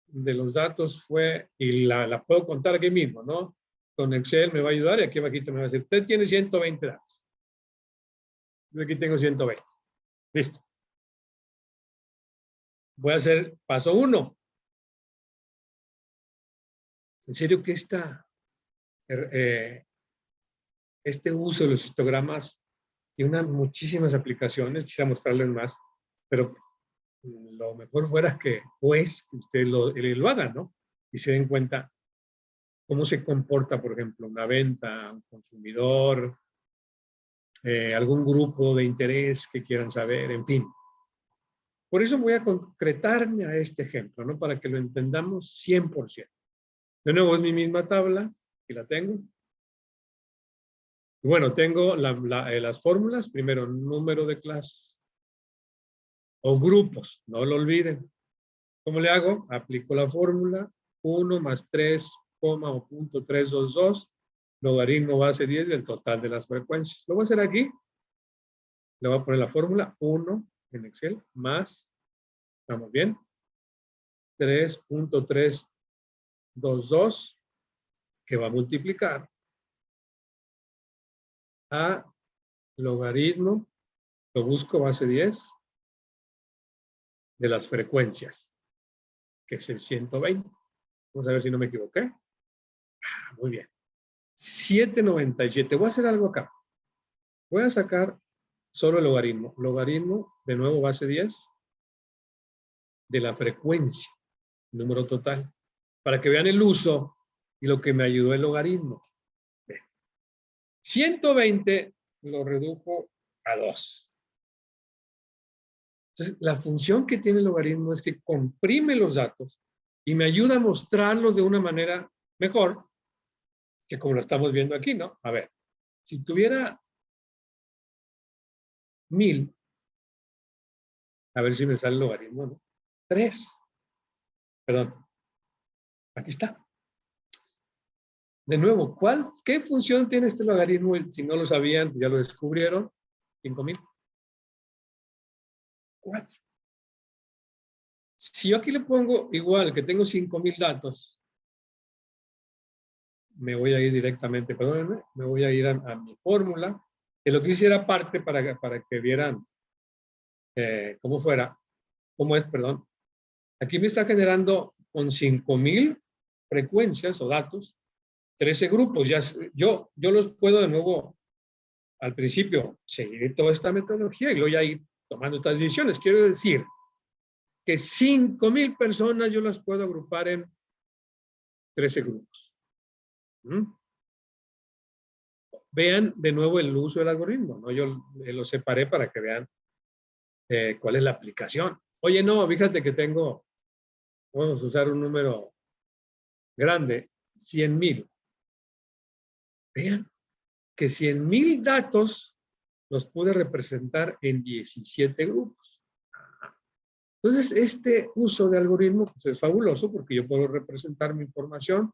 de los datos fue, y la puedo contar aquí mismo, ¿no? Con Excel me va a ayudar y aquí abajito me va a decir, usted tiene 120 datos. Yo aquí tengo 120. Listo. Voy a hacer paso 1. En serio que este uso de los histogramas tiene muchísimas aplicaciones, quisiera mostrarles más, pero lo mejor fuera que, pues, ustedes lo hagan, ¿no? Y se den cuenta cómo se comporta, por ejemplo, una venta, un consumidor, algún grupo de interés que quieran saber, en fin. Por eso voy a concretarme a este ejemplo, ¿no? Para que lo entendamos 100%. De nuevo, es mi misma tabla, y la tengo. Bueno, tengo las fórmulas. Primero, número de clases o grupos. No lo olviden. ¿Cómo le hago? Aplico la fórmula. 1 más 3, o punto 322, logaritmo base 10 del total de las frecuencias. Lo voy a hacer aquí. Le voy a poner la fórmula 1 en Excel más, ¿estamos bien? 3.322 que va a multiplicar a logaritmo, lo busco base 10 de las frecuencias, que es el 120. Vamos a ver si no me equivoqué. Muy bien. 797. Voy a hacer algo acá. Voy a sacar solo el logaritmo. Logaritmo, de nuevo, base 10 de la frecuencia, número total, para que vean el uso y lo que me ayudó el logaritmo. 120 lo redujo a 2. Entonces, la función que tiene el logaritmo es que comprime los datos y me ayuda a mostrarlos de una manera mejor que como lo estamos viendo aquí, ¿no? A ver, si tuviera 1000, a ver si me sale el logaritmo, ¿no? 3. Perdón. Aquí está. De nuevo, ¿qué función tiene este logaritmo? Si no lo sabían, ya lo descubrieron. 5000. 4. Si yo aquí le pongo igual, que tengo 5000 datos, me voy a ir directamente, perdónenme, me voy a ir a mi fórmula, que lo que hice era parte para que vieran cómo es, perdón. Aquí me está generando con 5000 frecuencias o datos, 13 grupos. Yo los puedo de nuevo, al principio, seguir toda esta metodología y luego ya ir tomando estas decisiones. Quiero decir que 5000 personas yo las puedo agrupar en 13 grupos. Vean de nuevo el uso del algoritmo, ¿no? Yo lo separé para que vean cuál es la aplicación. Oye, no, fíjate que vamos a usar un número grande, 100,000. Vean que 100,000 datos los pude representar en 17 grupos. Entonces, este uso de algoritmo pues, es fabuloso porque yo puedo representar mi información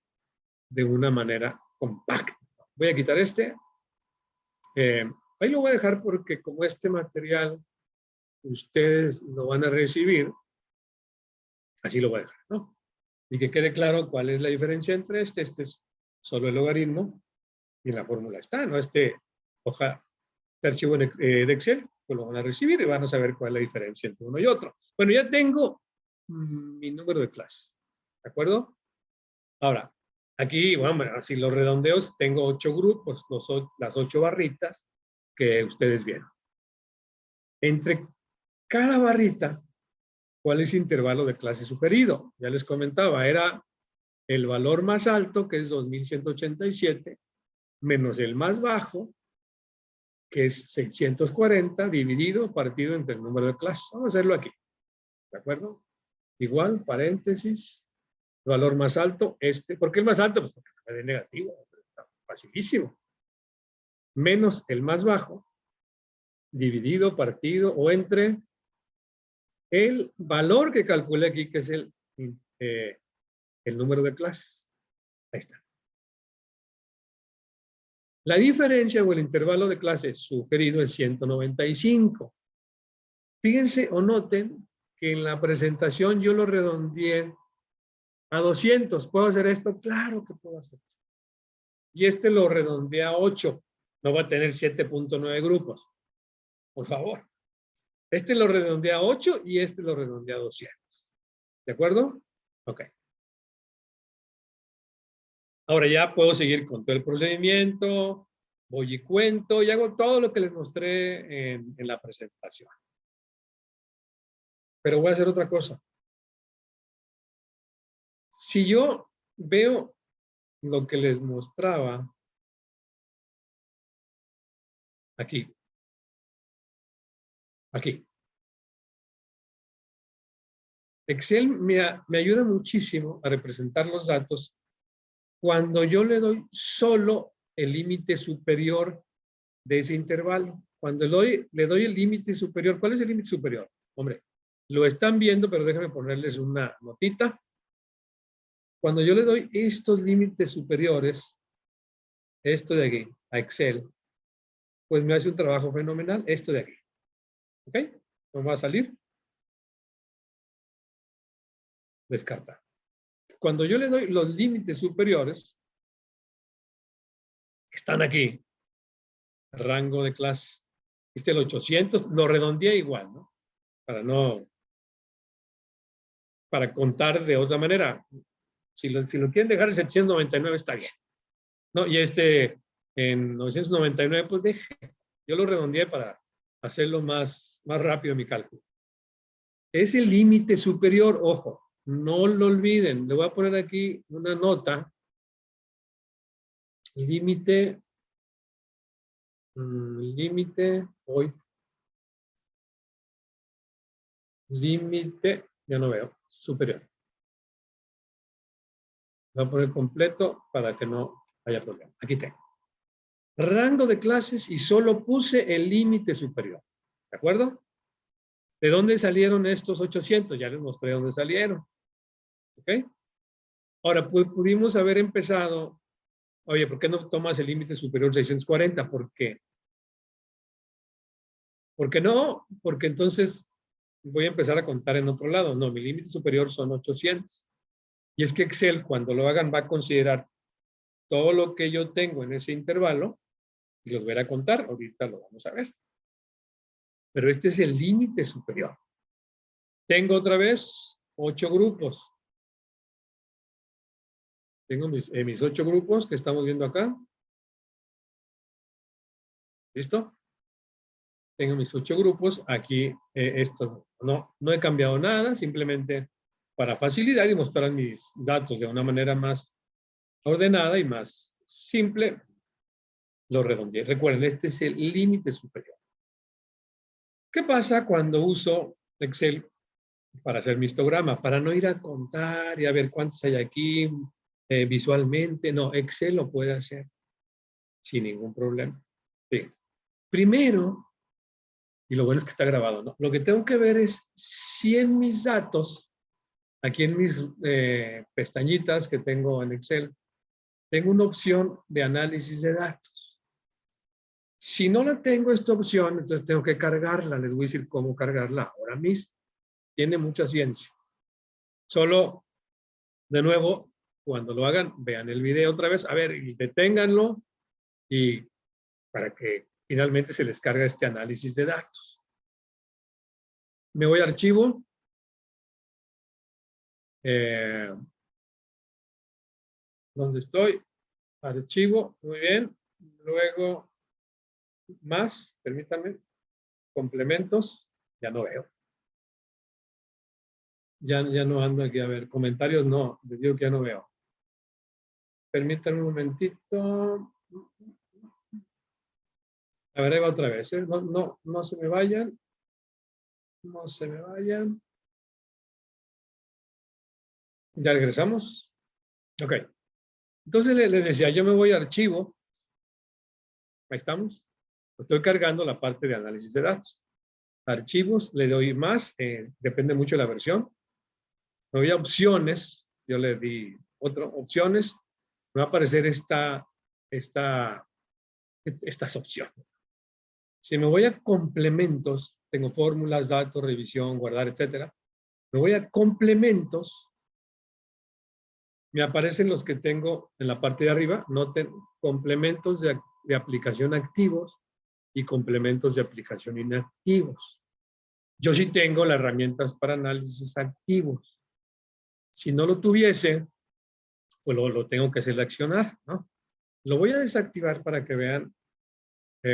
de una manera compacta. Voy a quitar ahí lo voy a dejar porque como este material ustedes lo van a recibir, así lo voy a dejar, ¿no? Y que quede claro cuál es la diferencia entre este es solo el logaritmo y la fórmula está, ¿no? Este archivo de Excel, pues lo van a recibir y van a saber cuál es la diferencia entre uno y otro. Bueno, ya tengo mi número de clase, ¿de acuerdo? Ahora, aquí, bueno, si los redondeos, tengo 8 grupos, las 8 barritas que ustedes vieron. Entre cada barrita, ¿cuál es el intervalo de clase sugerido? Ya les comentaba, era el valor más alto, que es 2187, menos el más bajo, que es 640, dividido, partido entre el número de clases. Vamos a hacerlo aquí, ¿de acuerdo? Igual, paréntesis, valor más alto, ¿por qué el más alto? Pues porque es negativo, está facilísimo. Menos el más bajo, dividido, partido, o entre el valor que calculé aquí, que es el número de clases. Ahí está. La diferencia o el intervalo de clases sugerido es 195. Fíjense o noten que en la presentación yo lo redondeé a 200. ¿Puedo hacer esto? Claro que puedo hacer esto. Y este lo redondeé a 8. No va a tener 7.9 grupos. Por favor. Este lo redondeé a 8 y este lo redondeé a 200. ¿De acuerdo? Ok. Ahora ya puedo seguir con todo el procedimiento, voy y cuento y hago todo lo que les mostré en la presentación. Pero voy a hacer otra cosa. Si yo veo lo que les mostraba aquí. Excel me ayuda muchísimo a representar los datos cuando yo le doy solo el límite superior de ese intervalo. Cuando le doy el límite superior, ¿cuál es el límite superior? Hombre, lo están viendo, pero déjenme ponerles una notita. Cuando yo le doy estos límites superiores, esto de aquí, a Excel, pues me hace un trabajo fenomenal, esto de aquí. ¿Ok? ¿No va a salir? Descartar. Cuando yo le doy los límites superiores, están aquí, rango de clase. Este el 800, lo redondeé igual, ¿no? Para contar de otra manera. Si lo quieren dejar en 799 está bien. ¿No? Y en 999, pues deje. Yo lo redondeé para hacerlo más rápido mi cálculo. Es el límite superior, ojo, no lo olviden. Le voy a poner aquí una nota. Límite, límite, ya no veo, superior. Voy a poner completo para que no haya problema. Aquí tengo. Rango de clases y solo puse el límite superior. ¿De acuerdo? ¿De dónde salieron estos 800? Ya les mostré dónde salieron. ¿Ok? Ahora, pudimos haber empezado, oye, ¿por qué no tomas el límite superior 640? ¿Por qué? ¿Por qué no? Porque entonces voy a empezar a contar en otro lado. No, mi límite superior son 800. Y es que Excel, cuando lo hagan, va a considerar todo lo que yo tengo en ese intervalo y los voy a contar. Ahorita lo vamos a ver. Pero este es el límite superior. Tengo otra vez 8 grupos. Tengo mis 8 grupos que estamos viendo acá. ¿Listo? Tengo mis 8 grupos. Aquí esto no he cambiado nada, simplemente para facilitar y mostrar mis datos de una manera más ordenada y más simple, lo redondeé. Recuerden, este es el límite superior. ¿Qué pasa cuando uso Excel para hacer mi histograma? Para no ir a contar y a ver cuántos hay aquí visualmente. No, Excel lo puede hacer sin ningún problema. Fíjense. Primero, y lo bueno es que está grabado, ¿no? Lo que tengo que ver es si en mis datos, aquí en mis pestañitas que tengo en Excel, tengo una opción de análisis de datos. Si no la tengo esta opción, entonces tengo que cargarla. Les voy a decir cómo cargarla ahora mismo. Tiene mucha ciencia. Solo, de nuevo, cuando lo hagan, vean el video otra vez. A ver, y deténganlo y para que finalmente se les cargue este análisis de datos. Me voy a archivo. ¿Dónde estoy? Archivo, muy bien. Luego, más, permítanme. Complementos, ya no veo. Ya no ando aquí a ver. Comentarios no, les digo que ya no veo. Permítanme un momentito. A ver, ahí va otra vez. No se me vayan. No se me vayan. Ya regresamos. Ok. Entonces les decía, yo me voy a archivo. Ahí estamos. Estoy cargando la parte de análisis de datos. Archivos, le doy más. Depende mucho de la versión. Me voy a opciones. Yo le di opciones. Me va a aparecer estas opciones. Si me voy a complementos, tengo fórmulas, datos, revisión, guardar, etcétera. Me voy a complementos. Me aparecen los que tengo en la parte de arriba. Noten complementos de aplicación activos y complementos de aplicación inactivos. Yo sí tengo las herramientas para análisis activos. Si no lo tuviese, pues lo tengo que seleccionar, ¿no? Lo voy a desactivar para que vean.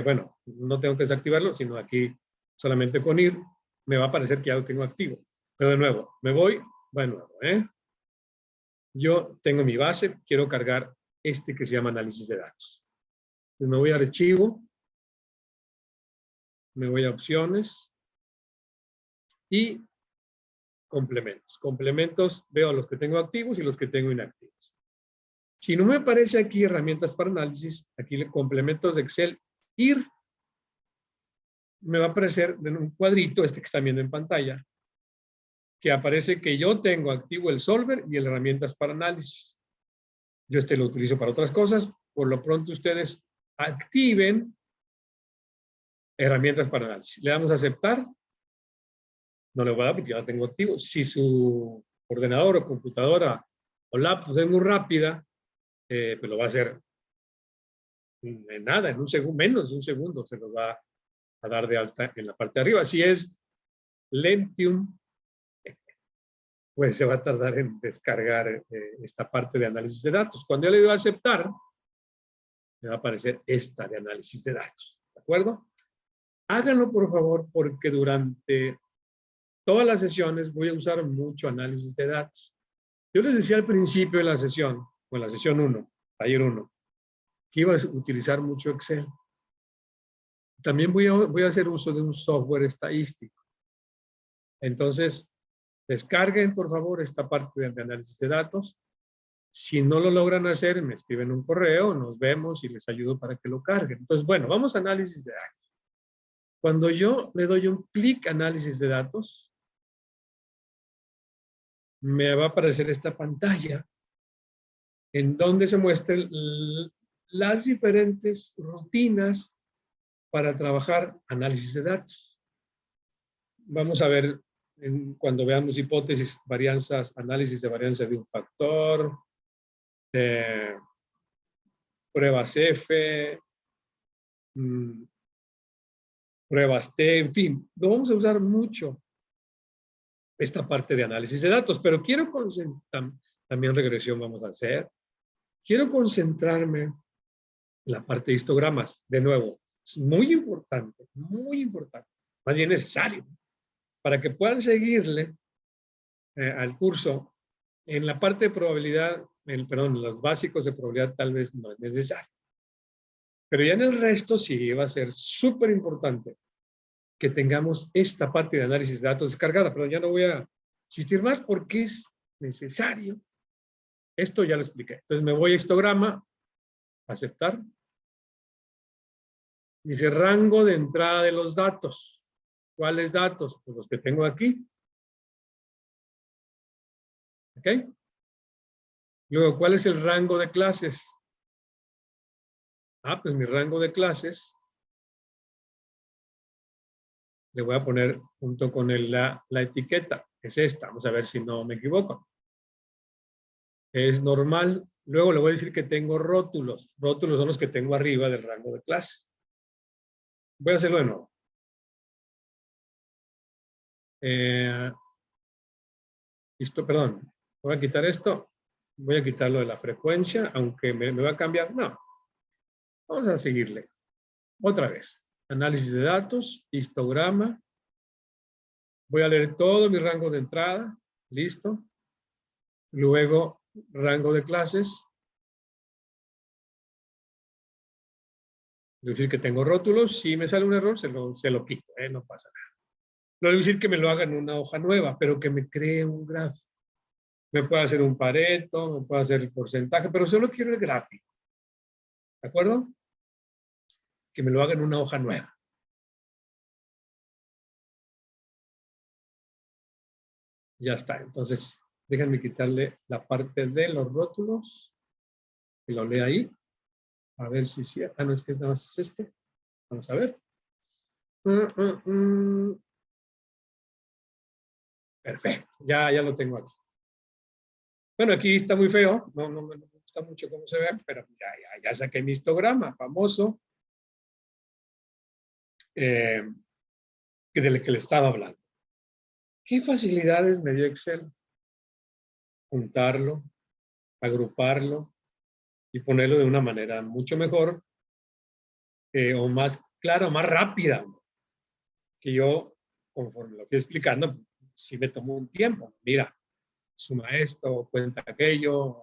Bueno, no tengo que desactivarlo, sino aquí solamente con ir me va a aparecer que ya lo tengo activo. Pero de nuevo, me voy de nuevo. Yo tengo mi base, quiero cargar este que se llama análisis de datos. Entonces me voy a archivo, me voy a opciones y complementos. Complementos, veo los que tengo activos y los que tengo inactivos. Si no me aparece aquí herramientas para análisis, aquí complementos de Excel, ir me va a aparecer en un cuadrito, este que están viendo en pantalla, que aparece que yo tengo activo el solver y el herramientas para análisis. Yo lo utilizo para otras cosas. Por lo pronto ustedes activen herramientas para análisis. Le damos a aceptar. No le voy a dar porque ya la tengo activo. Si su ordenador o computadora o laptop es muy rápida, pues lo va a hacer en nada, en un segundo, menos de un segundo se lo va a dar de alta en la parte de arriba. Si es Lentium, pues se va a tardar en descargar esta parte de análisis de datos. Cuando yo le doy a aceptar, me va a aparecer esta de análisis de datos. ¿De acuerdo? Háganlo, por favor, porque durante todas las sesiones voy a usar mucho análisis de datos. Yo les decía al principio de la sesión, o en la sesión 1, taller 1, que iba a utilizar mucho Excel. También voy a hacer uso de un software estadístico. Entonces, descarguen, por favor, esta parte de análisis de datos. Si no lo logran hacer, me escriben un correo, nos vemos y les ayudo para que lo carguen. Entonces, bueno, vamos a análisis de datos. Cuando yo le doy un clic a análisis de datos, me va a aparecer esta pantalla en donde se muestran las diferentes rutinas para trabajar análisis de datos. Vamos a ver cuando veamos hipótesis, varianzas, análisis de varianza de un factor, pruebas F, pruebas T, en fin, lo vamos a usar mucho esta parte de análisis de datos, pero quiero también regresión vamos a hacer. Quiero concentrarme en la parte de histogramas. De nuevo, es muy importante, más bien necesario, para que puedan seguirle al curso. En la parte de probabilidad, perdón, los básicos de probabilidad tal vez no es necesario. Pero ya en el resto sí va a ser súper importante que tengamos esta parte de análisis de datos descargada, pero ya no voy a insistir más porque es necesario. Esto ya lo expliqué. Entonces me voy a histograma, aceptar. Dice rango de entrada de los datos. ¿Cuáles datos? Pues los que tengo aquí. ¿Ok? Luego, ¿cuál es el rango de clases? Ah, pues mi rango de clases le voy a poner junto con la etiqueta. Es esta. Vamos a ver si no me equivoco. Es normal. Luego le voy a decir que tengo rótulos. Rótulos son los que tengo arriba del rango de clases. Voy a hacerlo de nuevo. Listo, perdón. Voy a quitar esto. Voy a quitarlo de la frecuencia, aunque me va a cambiar. No. Vamos a seguirle. Otra vez. Análisis de datos, histograma. Voy a leer todo mi rango de entrada. Listo. Luego, rango de clases. Es decir, que tengo rótulos. Si me sale un error, se lo quito. No pasa nada. No debe decir que me lo haga en una hoja nueva, pero que me cree un gráfico. Me puede hacer un Pareto, me puede hacer el porcentaje, pero solo quiero el gráfico. ¿De acuerdo? Que me lo haga en una hoja nueva. Ya está. Entonces, déjenme quitarle la parte de los rótulos. Que lo lea ahí. A ver si sí. Ah, no, es que nada más es este. Vamos a ver. Perfecto. Ya lo tengo aquí. Bueno, aquí está muy feo. No me gusta mucho cómo se ve, pero ya saqué mi histograma famoso. Del que le estaba hablando. ¿Qué facilidades me dio Excel? Juntarlo, agruparlo y ponerlo de una manera mucho mejor o más clara, más rápida, que yo, conforme lo fui explicando, sí me tomó un tiempo. Mira, suma esto, cuenta aquello.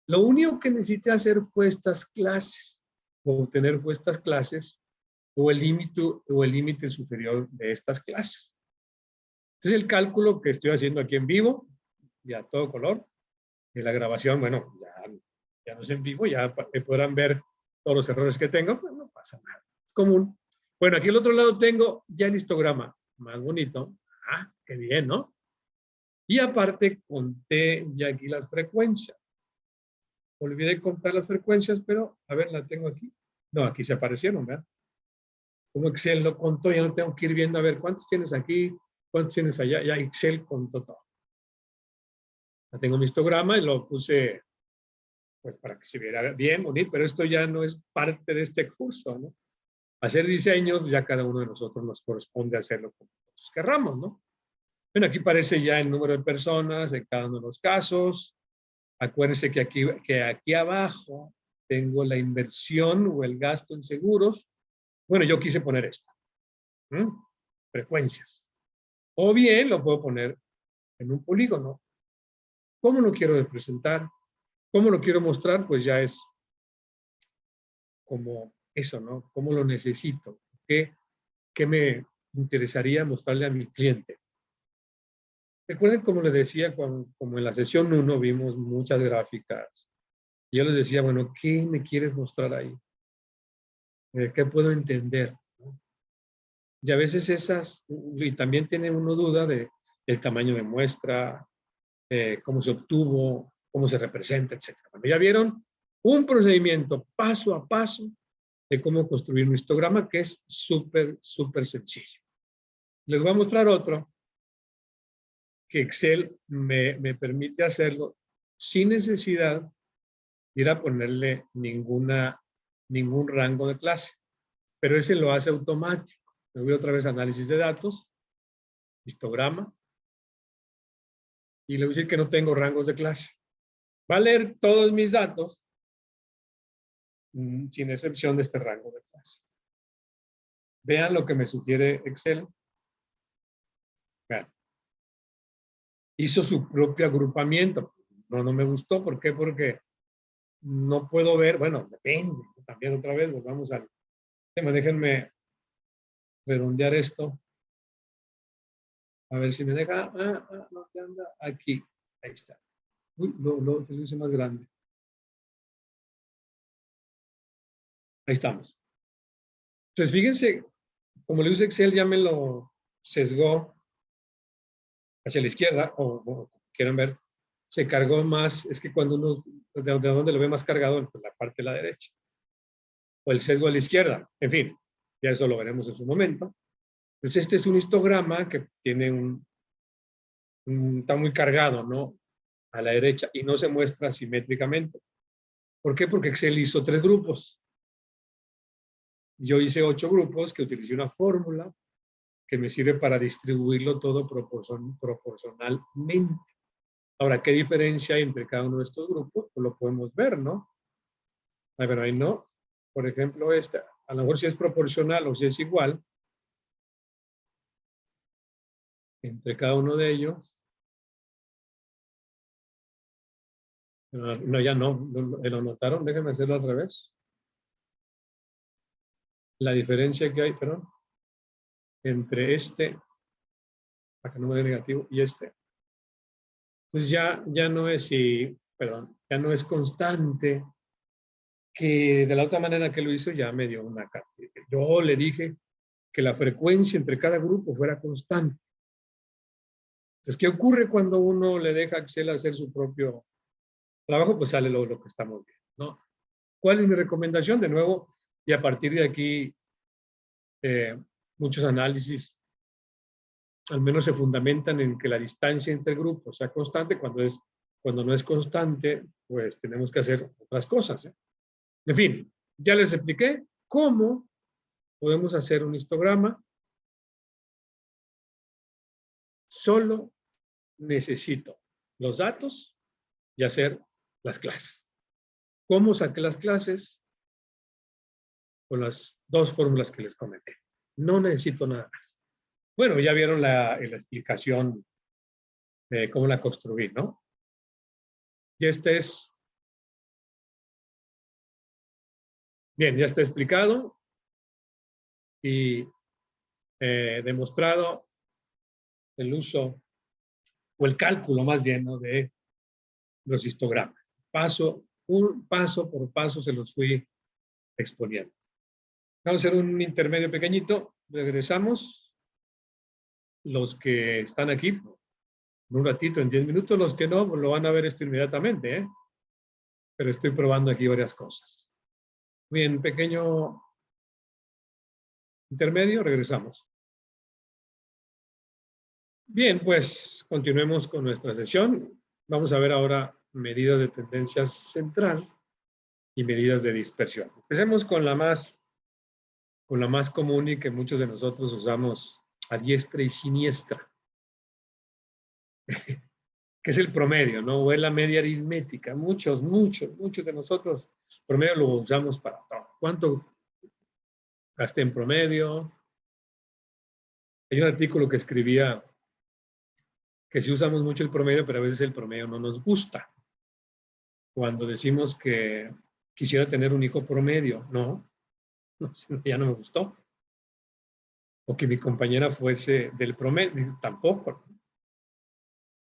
Lo único que necesité hacer fue estas clases, o obtener fue estas clases, o el límite superior de estas clases. Este es el cálculo que estoy haciendo aquí en vivo, y a todo color. En la grabación, bueno, ya no es en vivo, ya podrán ver todos los errores que tengo, pues no pasa nada. Es común. Bueno, aquí al otro lado tengo ya el histograma más bonito. Ah, qué bien, ¿no? Y aparte conté ya aquí las frecuencias. Olvidé contar las frecuencias, pero a ver, la tengo aquí. No, aquí se aparecieron, ¿verdad? Como Excel lo contó, ya no tengo que ir viendo a ver cuántos tienes aquí, cuántos tienes allá. Ya Excel contó todo. Ya tengo mi histograma y lo puse pues para que se viera bien, bonito, pero esto ya no es parte de este curso, ¿no? Hacer diseño, pues ya cada uno de nosotros nos corresponde hacerlo como nosotros querramos, ¿no? Bueno, aquí aparece ya el número de personas en cada uno de los casos. Acuérdense que aquí abajo tengo la inversión o el gasto en seguros. Bueno, yo quise poner esta. Frecuencias. O bien lo puedo poner en un polígono. ¿Cómo lo quiero representar? ¿Cómo lo quiero mostrar? Pues ya es como eso, ¿no? ¿Cómo lo necesito? ¿Qué me interesaría mostrarle a mi cliente? Recuerden, como les decía, como en la sesión 1 vimos muchas gráficas. Yo les decía, bueno, ¿qué me quieres mostrar ahí? ¿Qué puedo entender? Y a veces y también tiene uno duda de el tamaño de muestra, cómo se obtuvo, cómo se representa, etc. Bueno, ya vieron un procedimiento paso a paso de cómo construir un histograma que es súper, súper sencillo. Les voy a mostrar otro que Excel me permite hacerlo sin necesidad de ir a ponerle ningún rango de clase. Pero ese lo hace automático. Me voy otra vez a análisis de datos, histograma, y le voy a decir que no tengo rangos de clase. Va a leer todos mis datos sin excepción de este rango de clase. Vean lo que me sugiere Excel. Vean. Hizo su propio agrupamiento. No me gustó. ¿Por qué? Porque no puedo ver, bueno, depende. También otra vez, volvamos al tema. Déjenme redondear esto. A ver si me deja. ¿Dónde anda? Aquí. Ahí está. Uy, lo hice más grande. Ahí estamos. Entonces, fíjense, como le dice Excel, ya me lo sesgó hacia la izquierda, o quieren ver, se cargó más, es que cuando uno, de dónde lo ve más cargado, pues la parte de la derecha, o el sesgo a la izquierda, en fin, ya eso lo veremos en su momento. Entonces, este es un histograma que tiene está muy cargado, ¿no? A la derecha, y no se muestra simétricamente. ¿Por qué? Porque Excel hizo 3 grupos. Yo hice 8 grupos que utilicé una fórmula que me sirve para distribuirlo todo proporcionalmente. Ahora, ¿qué diferencia hay entre cada uno de estos grupos? Pues lo podemos ver, ¿no? Pero ahí no. Por ejemplo, esta, a lo mejor si es proporcional o si es igual entre cada uno de ellos. No, ya no, lo notaron, déjenme hacerlo al revés. La diferencia que hay, perdón, entre este, para que no me dé negativo, y este. Pues ya no es, ya no es constante, que de la otra manera que lo hizo ya me dio una cantidad. Yo le dije que la frecuencia entre cada grupo fuera constante. Entonces, ¿qué ocurre cuando uno le deja a Excel hacer su propio trabajo? Pues sale lo que estamos viendo, ¿no? ¿Cuál es mi recomendación? De nuevo, y a partir de aquí, muchos análisis al menos se fundamentan en que la distancia entre grupos sea constante. Cuando no es constante, pues tenemos que hacer otras cosas, ¿eh? En fin, ya les expliqué cómo podemos hacer un histograma. Solo necesito los datos y hacer las clases. ¿Cómo saqué las clases? Con las 2 fórmulas que les comenté. No necesito nada más. Bueno, ya vieron la explicación de cómo la construí, ¿no? Y bien, ya está explicado y demostrado el uso o el cálculo más bien, ¿no? De los histogramas. Paso por paso se los fui exponiendo. Vamos a hacer un intermedio pequeñito. Regresamos. Los que están aquí, en un ratito, en 10 minutos. Los que no, lo van a ver esto inmediatamente, ¿eh? Pero estoy probando aquí varias cosas. Bien, pequeño intermedio. Regresamos. Bien, pues continuemos con nuestra sesión. Vamos a ver ahora medidas de tendencia central y medidas de dispersión. Empecemos con la más común y que muchos de nosotros usamos a diestra y siniestra, que es el promedio, ¿no? O es la media aritmética. Muchos de nosotros promedio lo usamos para todo. ¿Cuánto gasté en promedio? Hay un artículo que escribía que sí usamos mucho el promedio, pero a veces el promedio no nos gusta. Cuando decimos que quisiera tener un hijo promedio, no, ya no me gustó. O que mi compañera fuese del promedio, tampoco.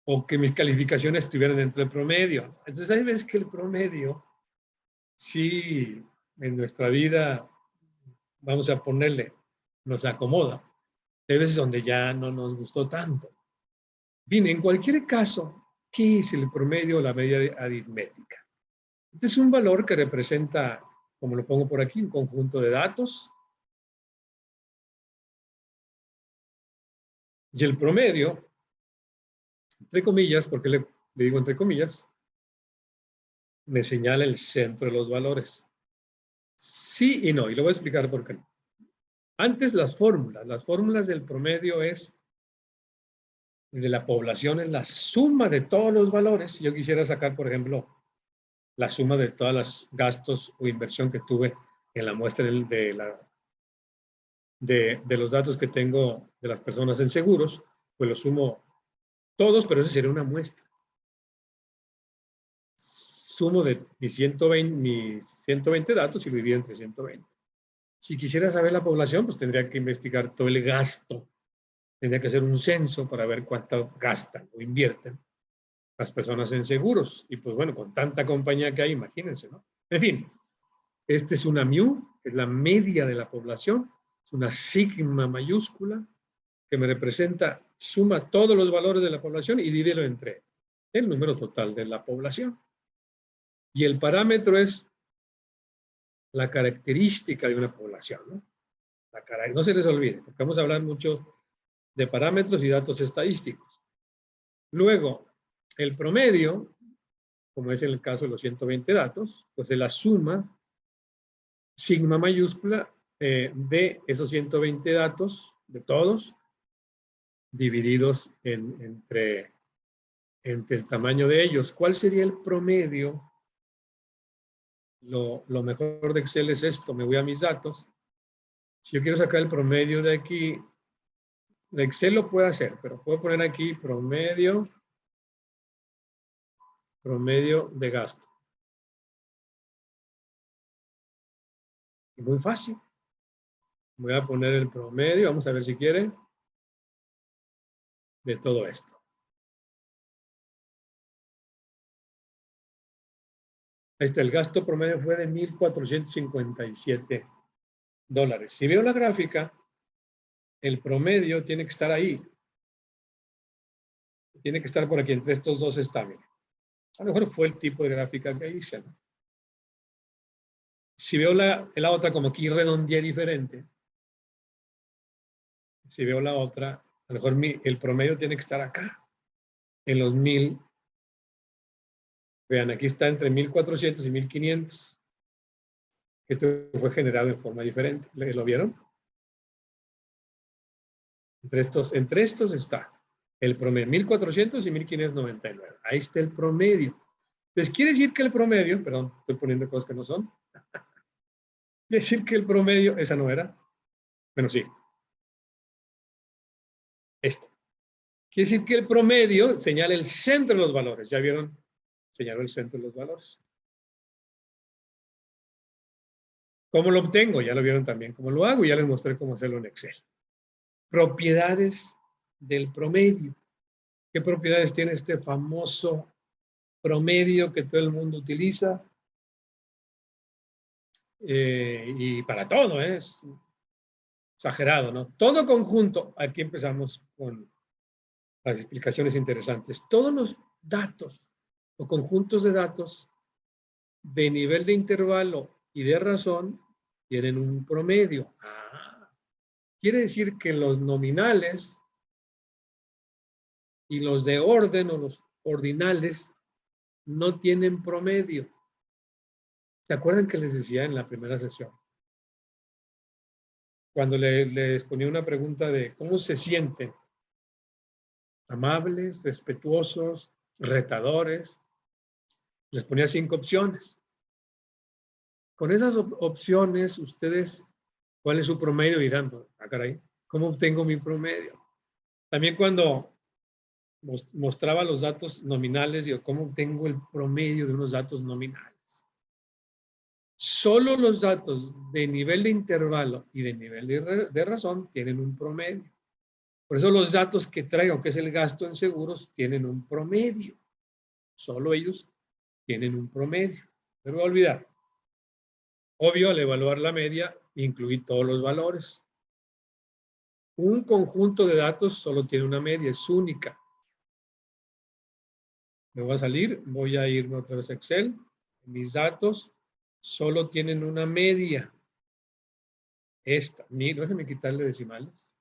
O que mis calificaciones estuvieran dentro del promedio. Entonces hay veces que el promedio, sí, en nuestra vida, vamos a ponerle, nos acomoda. Hay veces donde ya no nos gustó tanto. Bien, en cualquier caso, ¿qué es el promedio o la media aritmética? Este es un valor que representa, como lo pongo por aquí, un conjunto de datos. Y el promedio, entre comillas, porque le digo entre comillas, me señala el centro de los valores. Sí y no, y lo voy a explicar por qué no. Antes las fórmulas del promedio es de la población, es la suma de todos los valores. Si yo quisiera sacar, por ejemplo, la suma de todos los gastos o inversión que tuve en la muestra de los datos que tengo de las personas en seguros, pues lo sumo todos, pero eso sería una muestra. Sumo de mis 120 datos y lo divido entre 120. Si quisiera saber la población, pues tendría que investigar todo el gasto. Tendría que hacer un censo para ver cuánto gastan o invierten las personas en seguros. Y pues bueno, con tanta compañía que hay, imagínense, ¿no? En fin, este es una mu, que es la media de la población. Es una sigma mayúscula que me representa, suma todos los valores de la población y divídelo entre el número total de la población. Y el parámetro es la característica de una población, ¿no? No se les olvide, porque vamos a hablar mucho de parámetros y datos estadísticos. Luego, el promedio, como es en el caso de los 120 datos, pues es la suma sigma mayúscula de esos 120 datos, de todos, divididos entre el tamaño de ellos. ¿Cuál sería el promedio? Lo mejor de Excel es esto. Me voy a mis datos. Si yo quiero sacar el promedio de aquí, de Excel lo puedo hacer, pero puedo poner aquí promedio de gasto. Muy fácil. Voy a poner el promedio, vamos a ver si quiere, de todo esto. Ahí está, el gasto promedio fue de $1,457. Si veo la gráfica, el promedio tiene que estar ahí. Tiene que estar por aquí, entre estos dos está, mira. A lo mejor fue el tipo de gráfica que hice, ¿no? Si veo la otra como aquí redondeé diferente, si veo la otra, a lo mejor el promedio tiene que estar acá, en los 1000. Vean, aquí está entre 1400 y 1500. Esto fue generado en forma diferente. ¿Lo vieron? Entre estos está el promedio, 1400 y 1599. Ahí está el promedio. Entonces, quiere decir que el promedio, perdón, estoy poniendo cosas que no son. Quiere decir que el promedio, esa no era. Bueno, sí. Esta. Quiere decir que el promedio señala el centro de los valores. ¿Ya vieron? Señaló el centro de los valores. ¿Cómo lo obtengo? Ya lo vieron también cómo lo hago. Ya les mostré cómo hacerlo en Excel. Propiedades del promedio. ¿Qué propiedades tiene este famoso promedio que todo el mundo utiliza? y para todo, es exagerado, ¿no? Todo conjunto, aquí empezamos con las explicaciones interesantes. Todos los datos o conjuntos de datos de nivel de intervalo y de razón tienen un promedio. Quiere decir que los nominales y los de orden o los ordinales no tienen promedio. ¿Se acuerdan que les decía en la primera sesión? Cuando les ponía una pregunta de cómo se sienten, amables, respetuosos, retadores, les ponía 5 opciones. Con esas opciones, ustedes, ¿cuál es su promedio? Dirán, caray, ¿cómo obtengo mi promedio? También cuando mostraba los datos nominales, digo, ¿cómo obtengo el promedio de unos datos nominales? Solo los datos de nivel de intervalo y de nivel de razón tienen un promedio. Por eso los datos que traigo, que es el gasto en seguros, tienen un promedio. Solo ellos tienen un promedio. No me voy a olvidar. Obvio, al evaluar la media, incluí todos los valores. Un conjunto de datos solo tiene una media, es única. Me voy a salir, voy a irme otra vez a Excel. Mis datos solo tienen una media. Esta, déjenme quitarle decimales.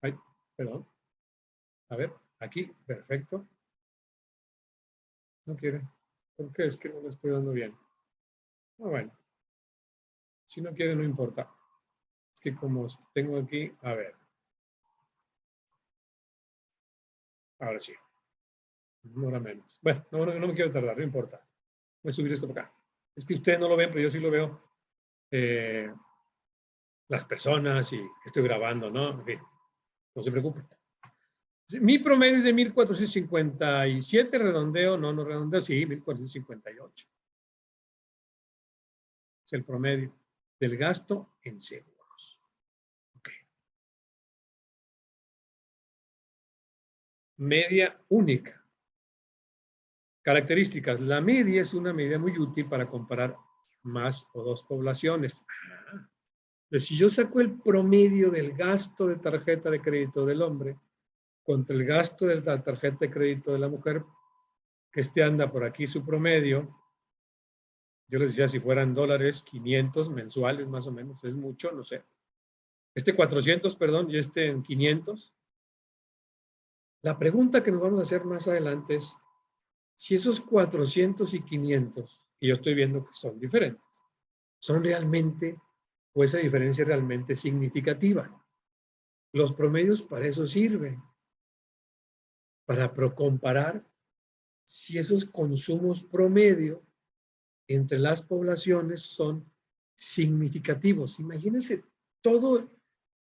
Ay, perdón. A ver, aquí, perfecto. No quiere. ¿Por qué? Es que no lo estoy dando bien. Bueno, si no quiere, no importa. Es que como tengo aquí, a ver. Ahora sí. Una hora menos. Bueno, no me quiero tardar, no importa. Voy a subir esto para acá. Es que ustedes no lo ven, pero yo sí lo veo. Las personas y que estoy grabando, ¿no? En fin, no se preocupen. Mi promedio es de 1457, redondeo, no redondeo, sí, 1458. Es el promedio del gasto en seguros. Okay. Media única. Características. La media es una medida muy útil para comparar más o dos poblaciones. Entonces, si yo saco el promedio del gasto de tarjeta de crédito del hombre contra el gasto de la tarjeta de crédito de la mujer, que anda por aquí su promedio, yo les decía si fueran dólares, 500 mensuales más o menos, es mucho, no sé. 400, perdón, y en 500. La pregunta que nos vamos a hacer más adelante es, si esos 400 y 500, y yo estoy viendo que son diferentes, son realmente, o esa diferencia es realmente significativa. Los promedios para eso sirven, para comparar si esos consumos promedio entre las poblaciones son significativos. Imagínense todo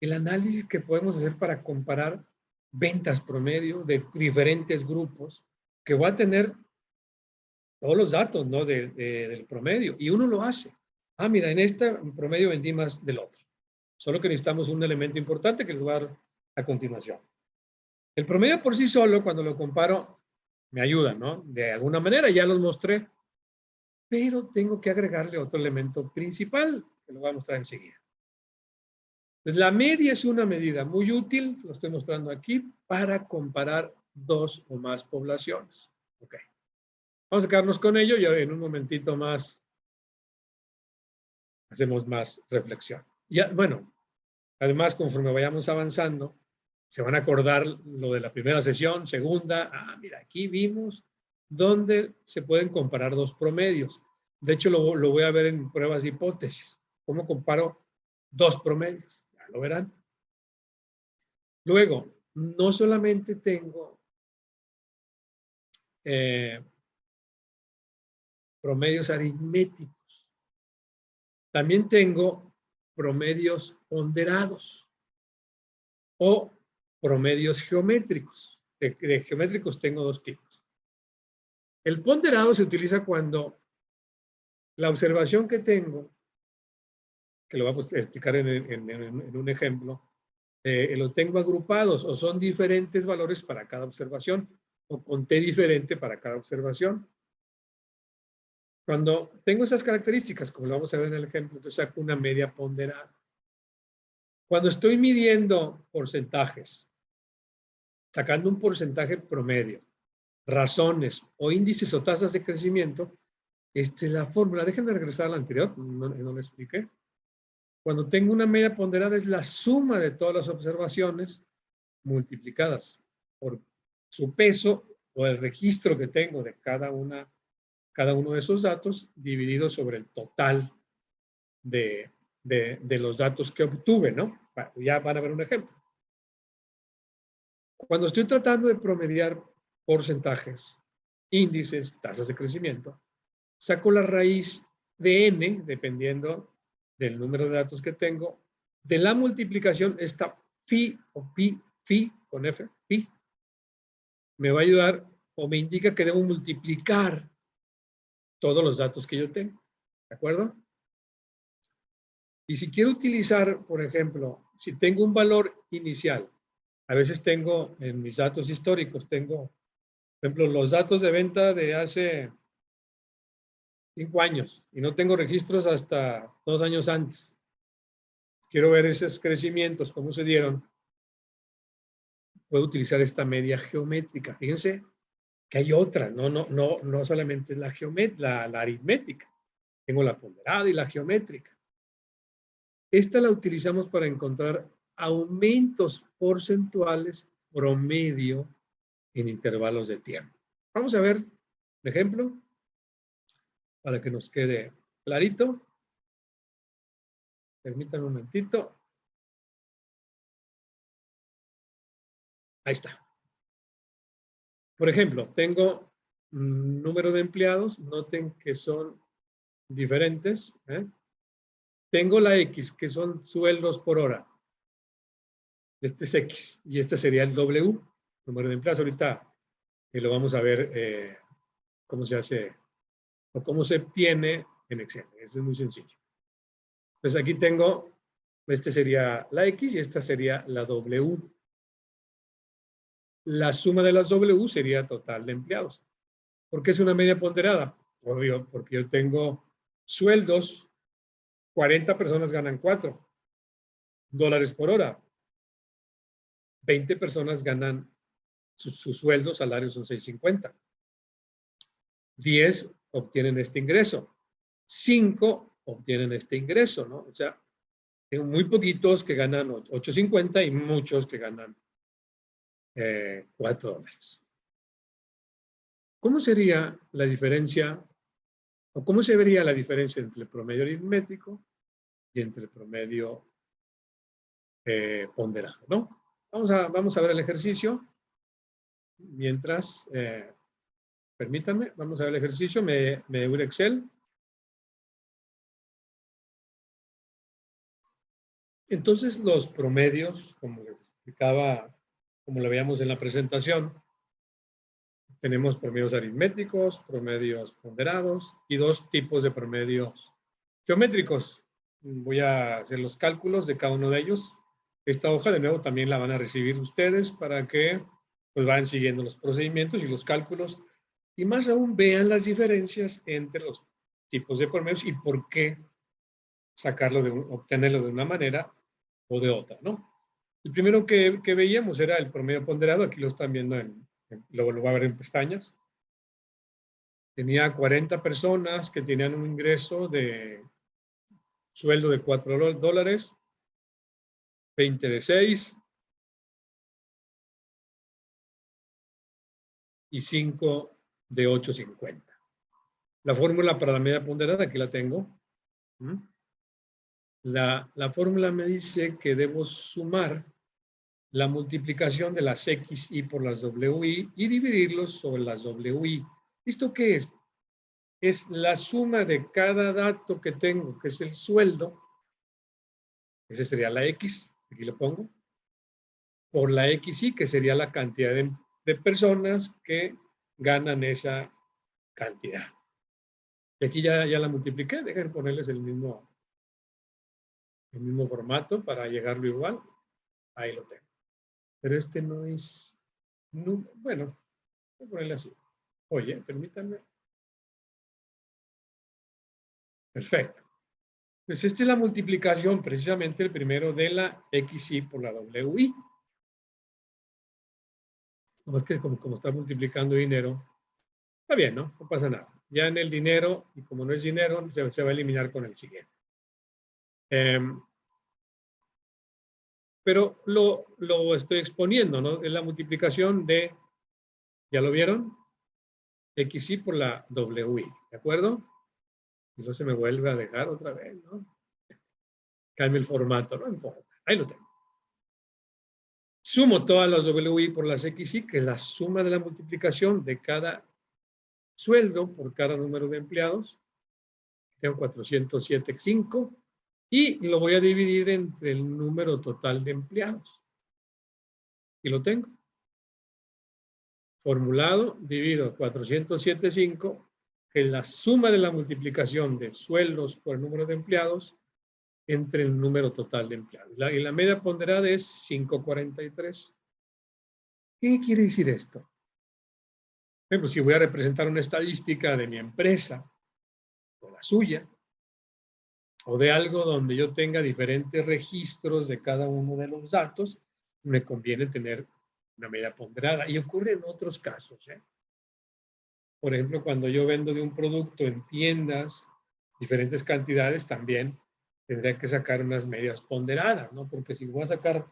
el análisis que podemos hacer para comparar ventas promedio de diferentes grupos, que va a tener todos los datos, ¿no? del promedio, y uno lo hace. Mira, en este promedio vendí más del otro. Solo que necesitamos un elemento importante que les voy a dar a continuación. El promedio por sí solo, cuando lo comparo, me ayuda, ¿no? De alguna manera, ya los mostré, pero tengo que agregarle otro elemento principal, que lo voy a mostrar enseguida. Entonces, la media es una medida muy útil, lo estoy mostrando aquí, para comparar dos o más poblaciones. Ok. Vamos a quedarnos con ello y en un momentito más hacemos más reflexión. Ya, bueno, además, conforme vayamos avanzando, se van a acordar lo de la primera sesión, segunda. Mira, aquí vimos dónde se pueden comparar dos promedios. De hecho, lo voy a ver en pruebas de hipótesis. ¿Cómo comparo dos promedios? Ya lo verán. Luego, no solamente tengo promedios aritméticos, también tengo promedios ponderados o promedios geométricos. De geométricos tengo dos tipos. El ponderado se utiliza cuando la observación que tengo, que lo vamos a explicar en un ejemplo, lo tengo agrupados o son diferentes valores para cada observación o con T diferente para cada observación. Cuando tengo esas características, como lo vamos a ver en el ejemplo, entonces saco una media ponderada. Cuando estoy midiendo porcentajes, sacando un porcentaje promedio, razones o índices o tasas de crecimiento, esta es la fórmula. Déjenme regresar a la anterior, no lo expliqué. Cuando tengo una media ponderada es la suma de todas las observaciones multiplicadas por su peso o el registro que tengo de cada uno de esos datos dividido sobre el total de los datos que obtuve, ¿no? Ya van a ver un ejemplo. Cuando estoy tratando de promediar porcentajes, índices, tasas de crecimiento, saco la raíz de n, dependiendo del número de datos que tengo, de la multiplicación, esta phi o phi con f, phi, me va a ayudar o me indica que debo multiplicar todos los datos que yo tengo, ¿de acuerdo? Y si quiero utilizar, por ejemplo, si tengo un valor inicial, a veces tengo en mis datos históricos, tengo, por ejemplo, los datos de venta de hace 5 años y no tengo registros hasta 2 años antes. Quiero ver esos crecimientos, cómo se dieron. Puedo utilizar esta media geométrica. Fíjense que hay otra, no solamente es la aritmética. Tengo la ponderada y la geométrica. Esta la utilizamos para encontrar aumentos porcentuales promedio en intervalos de tiempo. Vamos a ver el ejemplo para que nos quede clarito. Permítanme un momentito. Ahí está. Por ejemplo, tengo un número de empleados. Noten que son diferentes. Tengo la X, que son sueldos por hora. Este es X y este sería el W, número de empleados. Ahorita lo vamos a ver cómo se hace o cómo se obtiene en Excel. Eso es muy sencillo. Pues aquí tengo, este sería la X y esta sería la W. La suma de las W sería total de empleados. ¿Por qué es una media ponderada? Obvio, porque yo tengo sueldos, 40 personas ganan $4 por hora. 20 personas ganan su sueldo, salario son $6.50. 10 obtienen este ingreso. 5 obtienen este ingreso, ¿no? O sea, tengo muy poquitos que ganan $8.50 y muchos que ganan $4. ¿Cómo sería la diferencia o cómo se vería la diferencia entre el promedio aritmético y entre el promedio ponderado, ¿no? Vamos a ver el ejercicio. Mientras, permítanme, vamos a ver el ejercicio. Me voy a Excel. Entonces, los promedios, como les explicaba, como lo veíamos en la presentación, tenemos promedios aritméticos, promedios ponderados y 2 tipos de promedios geométricos. Voy a hacer los cálculos de cada uno de ellos. Esta hoja, de nuevo, también la van a recibir ustedes para que pues vayan siguiendo los procedimientos y los cálculos y más aún vean las diferencias entre los tipos de promedios y por qué obtenerlo de una manera o de otra, ¿no? El primero que veíamos era el promedio ponderado. Aquí lo están viendo, lo va a ver en pestañas. Tenía 40 personas que tenían un ingreso de sueldo de $4, 20 de 6 y 5 de 8.50. La fórmula para la media ponderada, aquí la tengo. La fórmula me dice que debo sumar la multiplicación de las XI por las WI y dividirlos sobre las WI. ¿Esto qué es? Es la suma de cada dato que tengo, que es el sueldo. Ese sería la X, aquí lo pongo, por la XI, que sería la cantidad de personas que ganan esa cantidad. Y aquí ya la multipliqué, dejen ponerles el mismo formato para llegarlo igual. Ahí lo tengo. Pero este no es, bueno, voy a ponerle así. Oye, permítanme. Perfecto. Pues esta es la multiplicación, precisamente el primero de la XY por la WY. Nomás que como está multiplicando dinero, está bien, ¿no? No pasa nada. Ya en el dinero, y como no es dinero, se va a eliminar con el siguiente. Pero lo estoy exponiendo, ¿no? Es la multiplicación de, ¿ya lo vieron? XY por la WY, ¿de acuerdo? Y no se me vuelve a dejar otra vez, ¿no? Cambia el formato, no importa. Ahí lo tengo. Sumo todas las WY por las XY, que es la suma de la multiplicación de cada sueldo por cada número de empleados. Tengo 407,5 y lo voy a dividir entre el número total de empleados. Y lo tengo. Formulado, divido 407,5, que es la suma de la multiplicación de sueldos por el número de empleados entre el número total de empleados. Y la media ponderada es 543. ¿Qué quiere decir esto? Por ejemplo, si voy a representar una estadística de mi empresa, o la suya, o de algo donde yo tenga diferentes registros de cada uno de los datos, me conviene tener una media ponderada. Y ocurre en otros casos, ¿eh? Por ejemplo, cuando yo vendo de un producto en tiendas, diferentes cantidades, también tendría que sacar unas medias ponderadas, ¿no? Porque si voy a sacar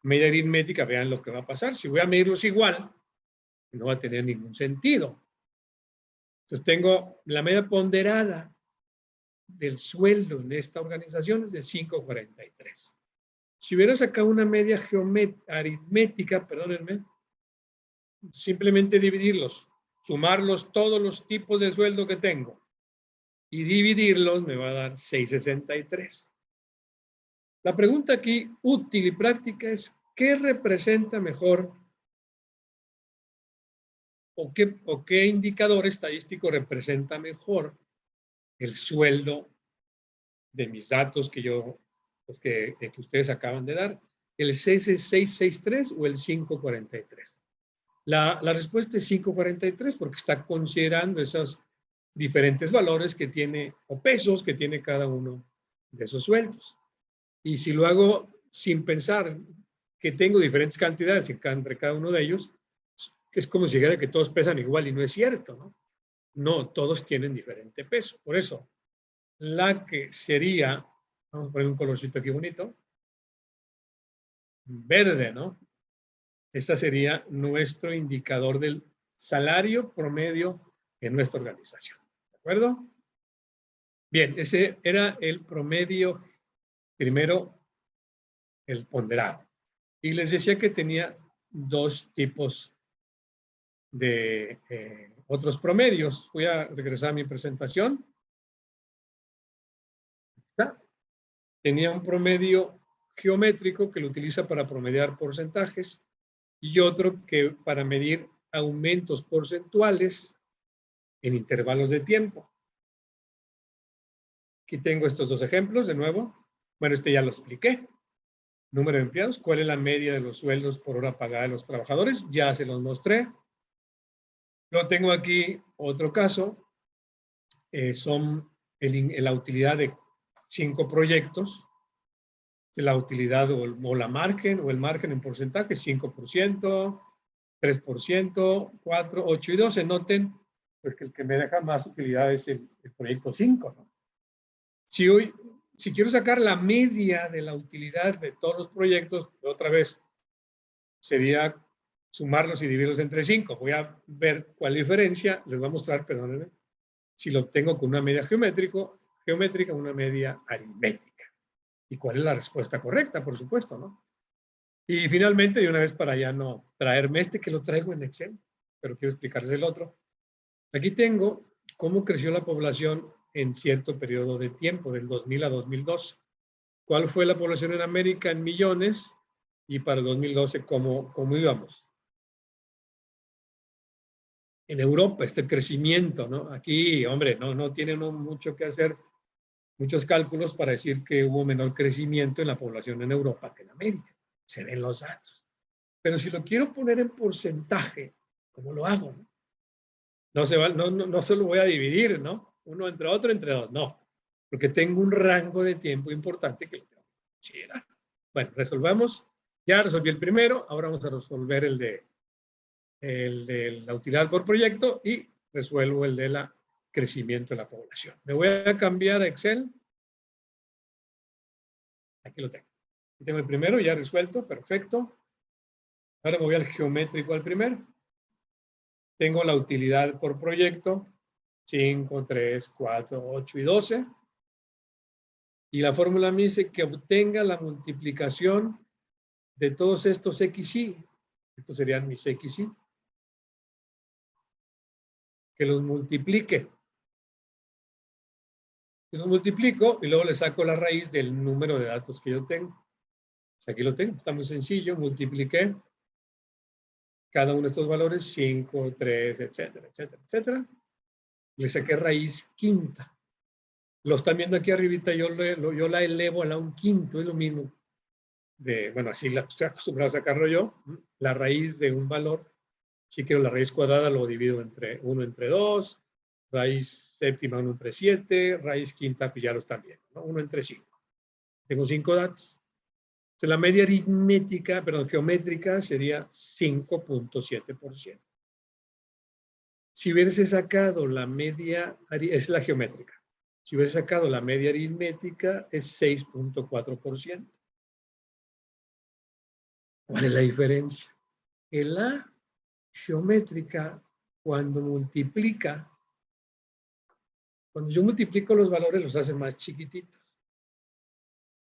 media aritmética, vean lo que va a pasar. Si voy a medirlos igual, no va a tener ningún sentido. Entonces tengo la media ponderada del sueldo en esta organización es de 5.43. Si hubiera sacado una media aritmética, perdónenme, simplemente dividirlos, sumarlos todos los tipos de sueldo que tengo y dividirlos me va a dar 6.63. La pregunta aquí útil y práctica es, ¿qué representa mejor o qué indicador estadístico representa mejor el sueldo de mis datos que yo, pues que ustedes acaban de dar? ¿El 663 o el 543? La respuesta es 543 porque está considerando esos diferentes valores que tiene o pesos que tiene cada uno de esos sueldos. Y si lo hago sin pensar que tengo diferentes cantidades entre cada uno de ellos, es como si dijera que todos pesan igual y no es cierto, ¿no? No, todos tienen diferente peso. Por eso, la que sería, vamos a poner un colorcito aquí bonito, verde, ¿no? Este sería nuestro indicador del salario promedio en nuestra organización. ¿De acuerdo? Bien, ese era el promedio, primero el ponderado. Y les decía que tenía dos tipos de otros promedios. Voy a regresar a mi presentación. ¿Está? Tenía un promedio geométrico que lo utiliza para promediar porcentajes y otro que para medir aumentos porcentuales en intervalos de tiempo. Aquí tengo estos dos ejemplos de nuevo. Bueno, este ya lo expliqué. Número de empleados, cuál es la media de los sueldos por hora pagada de los trabajadores, ya se los mostré. Luego tengo aquí otro caso, son la utilidad de 5 proyectos, la utilidad o la margen o el margen en porcentaje, 5%, 3%, 4, 8 y 12. Noten pues que el que me deja más utilidad es el proyecto 5, ¿no? Si quiero sacar la media de la utilidad de todos los proyectos, otra vez sería sumarlos y dividirlos entre 5. Voy a ver cuál diferencia, les voy a mostrar, perdónenme, si lo obtengo con una media geométrica, una media aritmética. ¿Y cuál es la respuesta correcta? Por supuesto, ¿no? Y finalmente, de una vez para ya no traerme que lo traigo en Excel, pero quiero explicarles el otro. Aquí tengo cómo creció la población en cierto periodo de tiempo, del 2000 a 2012. ¿Cuál fue la población en América en millones? Y para el 2012, ¿cómo íbamos? En Europa, este crecimiento, ¿no? Aquí, hombre, no tiene mucho que hacer, muchos cálculos para decir que hubo menor crecimiento en la población en Europa que en América. Se ven los datos. Pero si lo quiero poner en porcentaje, ¿cómo lo hago? No se lo voy a dividir, ¿no? Uno entre otro, entre dos, no. porque tengo un rango de tiempo importante que lo tengo que considerar. Bueno, resolvamos. Ya resolví el primero, ahora vamos a resolver el de la utilidad por proyecto y resuelvo el de la crecimiento de la población. Me voy a cambiar a Excel. Aquí lo tengo. Aquí tengo el primero ya resuelto, perfecto. Ahora me voy al geométrico al primero. Tengo la utilidad por proyecto, 5, 3, 4, 8 y 12. Y la fórmula me dice que obtenga la multiplicación de todos estos XY. Estos serían mis XY. Que los multiplique. Los multiplico y luego le saco la raíz del número de datos que yo tengo. Aquí lo tengo, está muy sencillo. Multipliqué cada uno de estos valores, 5, 3, etcétera, etcétera, etcétera. Le saqué raíz quinta. Lo están viendo aquí arribita, yo la elevo a la un quinto, es lo mismo. Bueno, así estoy acostumbrado a sacarlo yo. La raíz de un valor, si quiero la raíz cuadrada, lo divido entre 1 entre 2, raíz séptima 1 entre 7, raíz quinta, pues ya lo están viendo, ¿no? 1 entre 5. Tengo 5 datos. Entonces, la media aritmética, perdón, geométrica sería 5.7%. Si hubiese sacado la media, es la geométrica. Si hubiese sacado la media aritmética, es 6.4%. ¿Cuál es la diferencia? Que la geométrica, cuando yo multiplico los valores, los hace más chiquititos.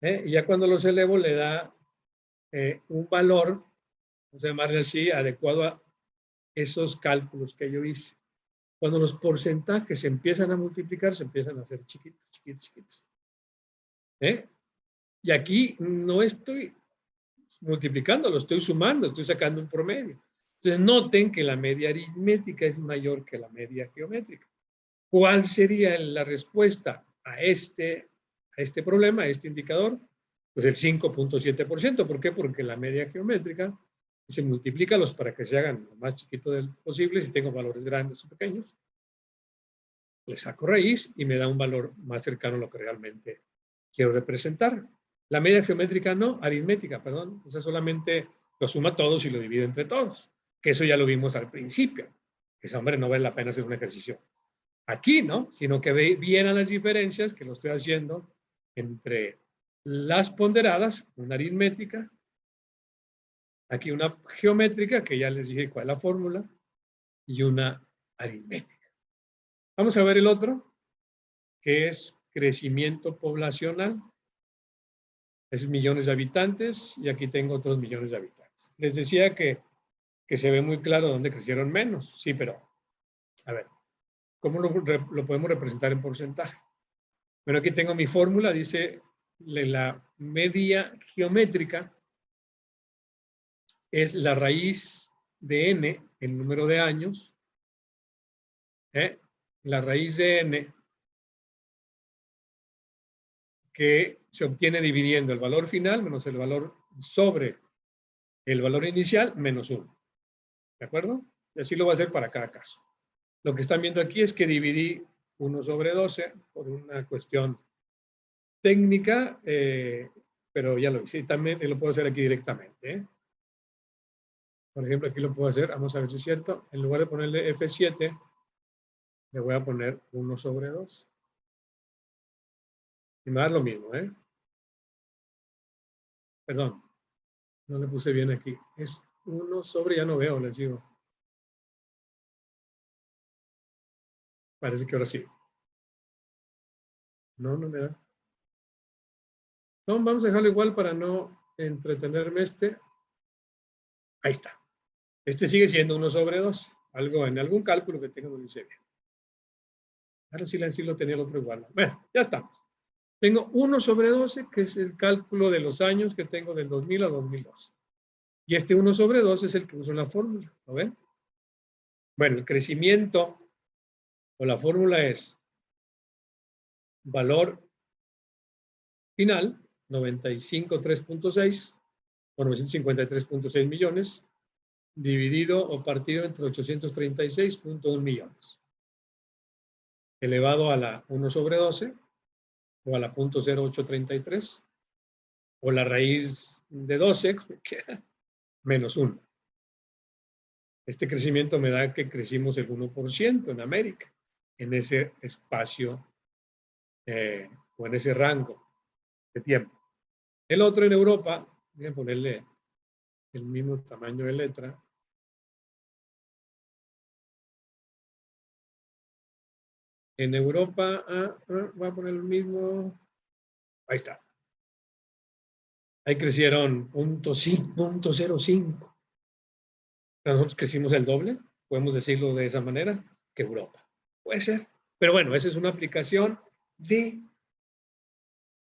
Y ya cuando los elevo, le da un valor, vamos a llamarle así, adecuado a esos cálculos que yo hice. Cuando los porcentajes empiezan a multiplicar, se empiezan a hacer chiquitos, chiquitos, chiquitos. Y aquí no estoy multiplicando, lo estoy sumando, estoy sacando un promedio. Entonces noten que la media aritmética es mayor que la media geométrica. ¿Cuál sería la respuesta a este problema, a este indicador? Pues el 5.7%. ¿Por qué? Porque la media geométrica se multiplica para que se hagan lo más chiquito posible. Si tengo valores grandes o pequeños, le saco raíz y me da un valor más cercano a lo que realmente quiero representar. La media geométrica no, aritmética, perdón. O sea, solamente lo suma todos y lo divide entre todos. Que eso ya lo vimos al principio. Que hombre, no vale la pena hacer un ejercicio aquí, ¿no? Sino que vieran las diferencias que lo estoy haciendo entre las ponderadas, una aritmética, aquí una geométrica, que ya les dije cuál es la fórmula, y una aritmética. Vamos a ver el otro, que es crecimiento poblacional. Es millones de habitantes, y aquí tengo otros millones de habitantes. Les decía que se ve muy claro dónde crecieron menos. Sí, pero, a ver, ¿cómo lo podemos representar en porcentaje? Bueno, aquí tengo mi fórmula, dice la media geométrica es la raíz de n, el número de años, la raíz de n que se obtiene dividiendo el valor final menos el valor sobre el valor inicial menos 1. ¿De acuerdo? Y así lo voy a hacer para cada caso. Lo que están viendo aquí es que dividí 1 sobre 12 por una cuestión técnica, pero ya lo hice. Y también lo puedo hacer aquí directamente. Por ejemplo, aquí lo puedo hacer. Vamos a ver si es cierto. En lugar de ponerle F7, le voy a poner 1 sobre 2. Y me va a dar lo mismo, Perdón, no le puse bien aquí. Es 1 sobre, ya no veo, les digo. Parece que ahora sí. No, no me da. No, vamos a dejarlo igual para no entretenerme Ahí está. Sigue siendo 1 sobre 2. En algún cálculo que tenga no lo hice bien. Ahora sí lo tenía el otro igual. Bueno, ya estamos. Tengo 1 sobre 12, que es el cálculo de los años que tengo del 2000 a 2012. Y 1 sobre 2 es el que uso en la fórmula. ¿Lo ven? Bueno, el crecimiento o la fórmula es valor final, 95.3.6 o 953.6 millones, dividido o partido entre 836.1 millones. Elevado a la 1 sobre 12, o a la 0.0833, o la raíz de 12, que queda menos 1. Este crecimiento me da que crecimos el 1% en América, en ese espacio o en ese rango de tiempo. El otro en Europa, voy a ponerle el mismo tamaño de letra. En Europa, voy a poner el mismo. Ahí está. Ahí crecieron 0.05. Nosotros crecimos el doble, podemos decirlo de esa manera, que Europa. Puede ser. Pero bueno, esa es una aplicación de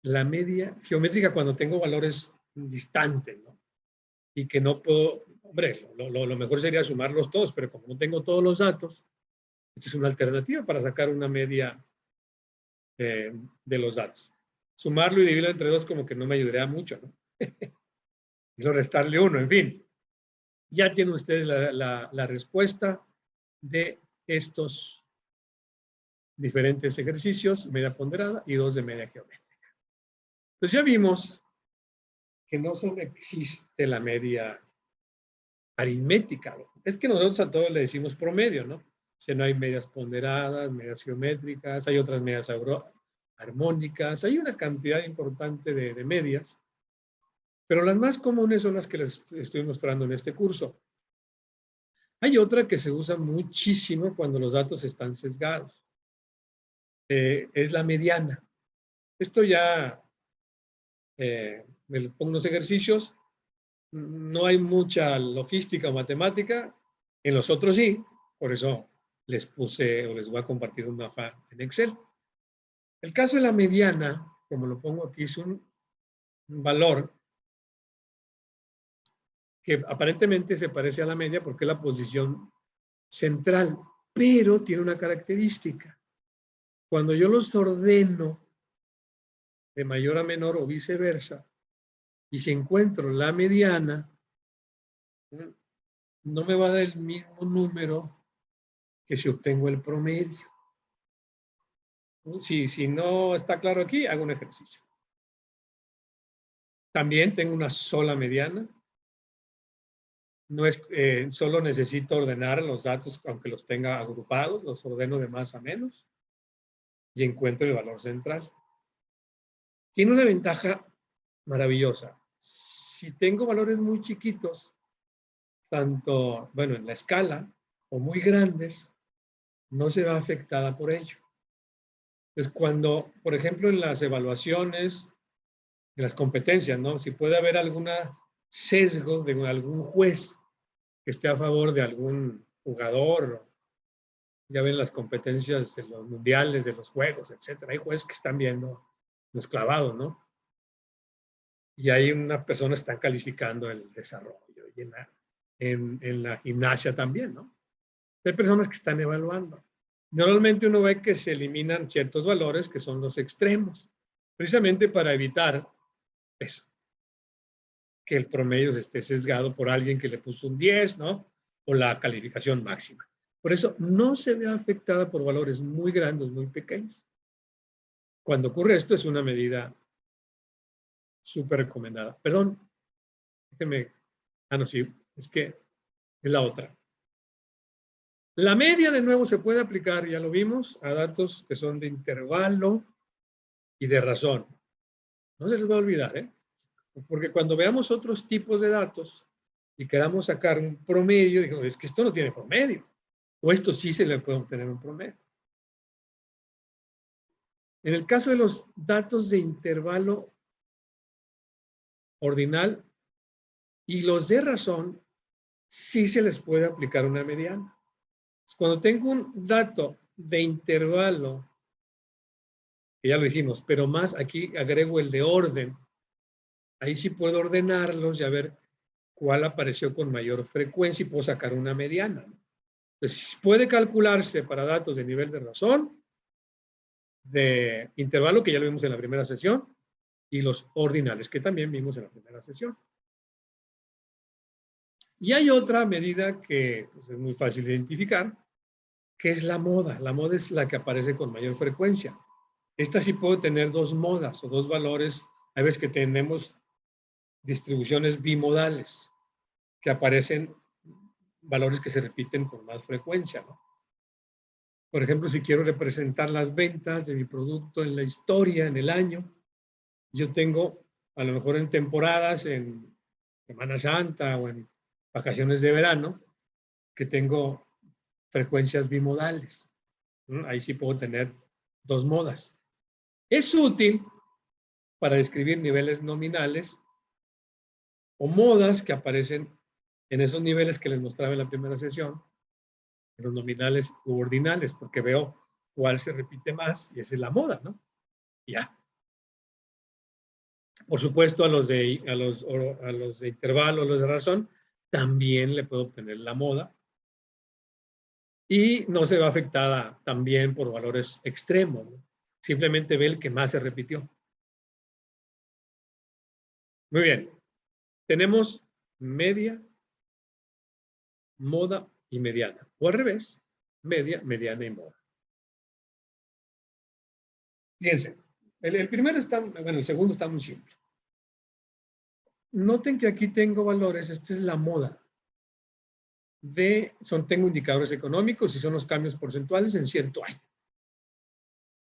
la media geométrica cuando tengo valores distantes, ¿no? Y que no puedo, hombre, lo mejor sería sumarlos todos, pero como no tengo todos los datos, esta es una alternativa para sacar una media de los datos. Sumarlo y dividirlo entre 2 como que no me ayudaría mucho, ¿no? Y lo restarle 1, en fin. Ya tienen ustedes la respuesta de estos diferentes ejercicios, media ponderada y 2 de media geométrica. Pues ya vimos que no solo existe la media aritmética. Es que nosotros a todos le decimos promedio, ¿no? Si no hay medias ponderadas, medias geométricas, hay otras medias armónicas, hay una cantidad importante de medias, pero las más comunes son las que les estoy mostrando en este curso. Hay otra que se usa muchísimo cuando los datos están sesgados. Es la mediana. Esto ya me les pongo unos ejercicios. No hay mucha logística o matemática. En los otros sí. Por eso les puse o les voy a compartir un mapa en Excel. El caso de la mediana, como lo pongo aquí, es un valor que aparentemente se parece a la media porque es la posición central, pero tiene una característica. Cuando yo los ordeno de mayor a menor o viceversa, y si encuentro la mediana, no me va a dar el mismo número que si obtengo el promedio. Si no está claro aquí, hago un ejercicio. También tengo una sola mediana. No es, solo necesito ordenar los datos, aunque los tenga agrupados, los ordeno de más a menos y encuentro el valor central. Tiene una ventaja maravillosa. Si tengo valores muy chiquitos, tanto, bueno, en la escala o muy grandes, no se va afectada por ello. Entonces, cuando, por ejemplo, en las evaluaciones, en las competencias, ¿no? Si puede haber alguna sesgo de algún juez que esté a favor de algún jugador, ya ven las competencias de los mundiales, de los juegos, etcétera. Hay jueces que están viendo los clavados, ¿no? Y hay una persona que está calificando el desarrollo y en la gimnasia también, ¿no? Hay personas que están evaluando. Normalmente uno ve que se eliminan ciertos valores que son los extremos, precisamente para evitar eso, que el promedio esté sesgado por alguien que le puso un 10, ¿no? O la calificación máxima. Por eso no se ve afectada por valores muy grandes, muy pequeños. Cuando ocurre esto es una medida súper recomendada. Perdón, déjeme. No, sí, es que es la otra. La media, de nuevo, se puede aplicar, ya lo vimos, a datos que son de intervalo y de razón. No se les va a olvidar, ¿eh? Porque cuando veamos otros tipos de datos y queramos sacar un promedio, digo, es que esto no tiene promedio. O esto sí se le puede obtener un promedio. En el caso de los datos de intervalo ordinal y los de razón, sí se les puede aplicar una mediana. Cuando tengo un dato de intervalo, que ya lo dijimos, pero más aquí agrego el de orden, ahí sí puedo ordenarlos y a ver cuál apareció con mayor frecuencia y puedo sacar una mediana. Entonces, puede calcularse para datos de nivel de razón, de intervalo, que ya lo vimos en la primera sesión, y los ordinales, que también vimos en la primera sesión. Y hay otra medida que pues, es muy fácil de identificar, que es la moda. La moda es la que aparece con mayor frecuencia. Esta sí puede tener dos modas o dos valores. Hay veces que tenemos distribuciones bimodales, que aparecen valores que se repiten con más frecuencia, ¿no? Por ejemplo, si quiero representar las ventas de mi producto en la historia, en el año, yo tengo, a lo mejor en temporadas, en Semana Santa o en vacaciones de verano, que tengo frecuencias bimodales. Ahí sí puedo tener dos modas. Es útil para describir niveles nominales o modas que aparecen en esos niveles que les mostraba en la primera sesión, en los nominales u ordinales, porque veo cuál se repite más y esa es la moda, ¿no? Ya. Por supuesto, a los de intervalo, a los de razón, también le puedo obtener la moda y no se ve afectada también por valores extremos, ¿no? Simplemente ve el que más se repitió. Muy bien. Tenemos media, moda y mediana. O al revés, media, mediana y moda. Fíjense, el primero está, bueno, el segundo está muy simple. Noten que aquí tengo valores, esta es la moda. Tengo indicadores económicos y son los cambios porcentuales en cierto año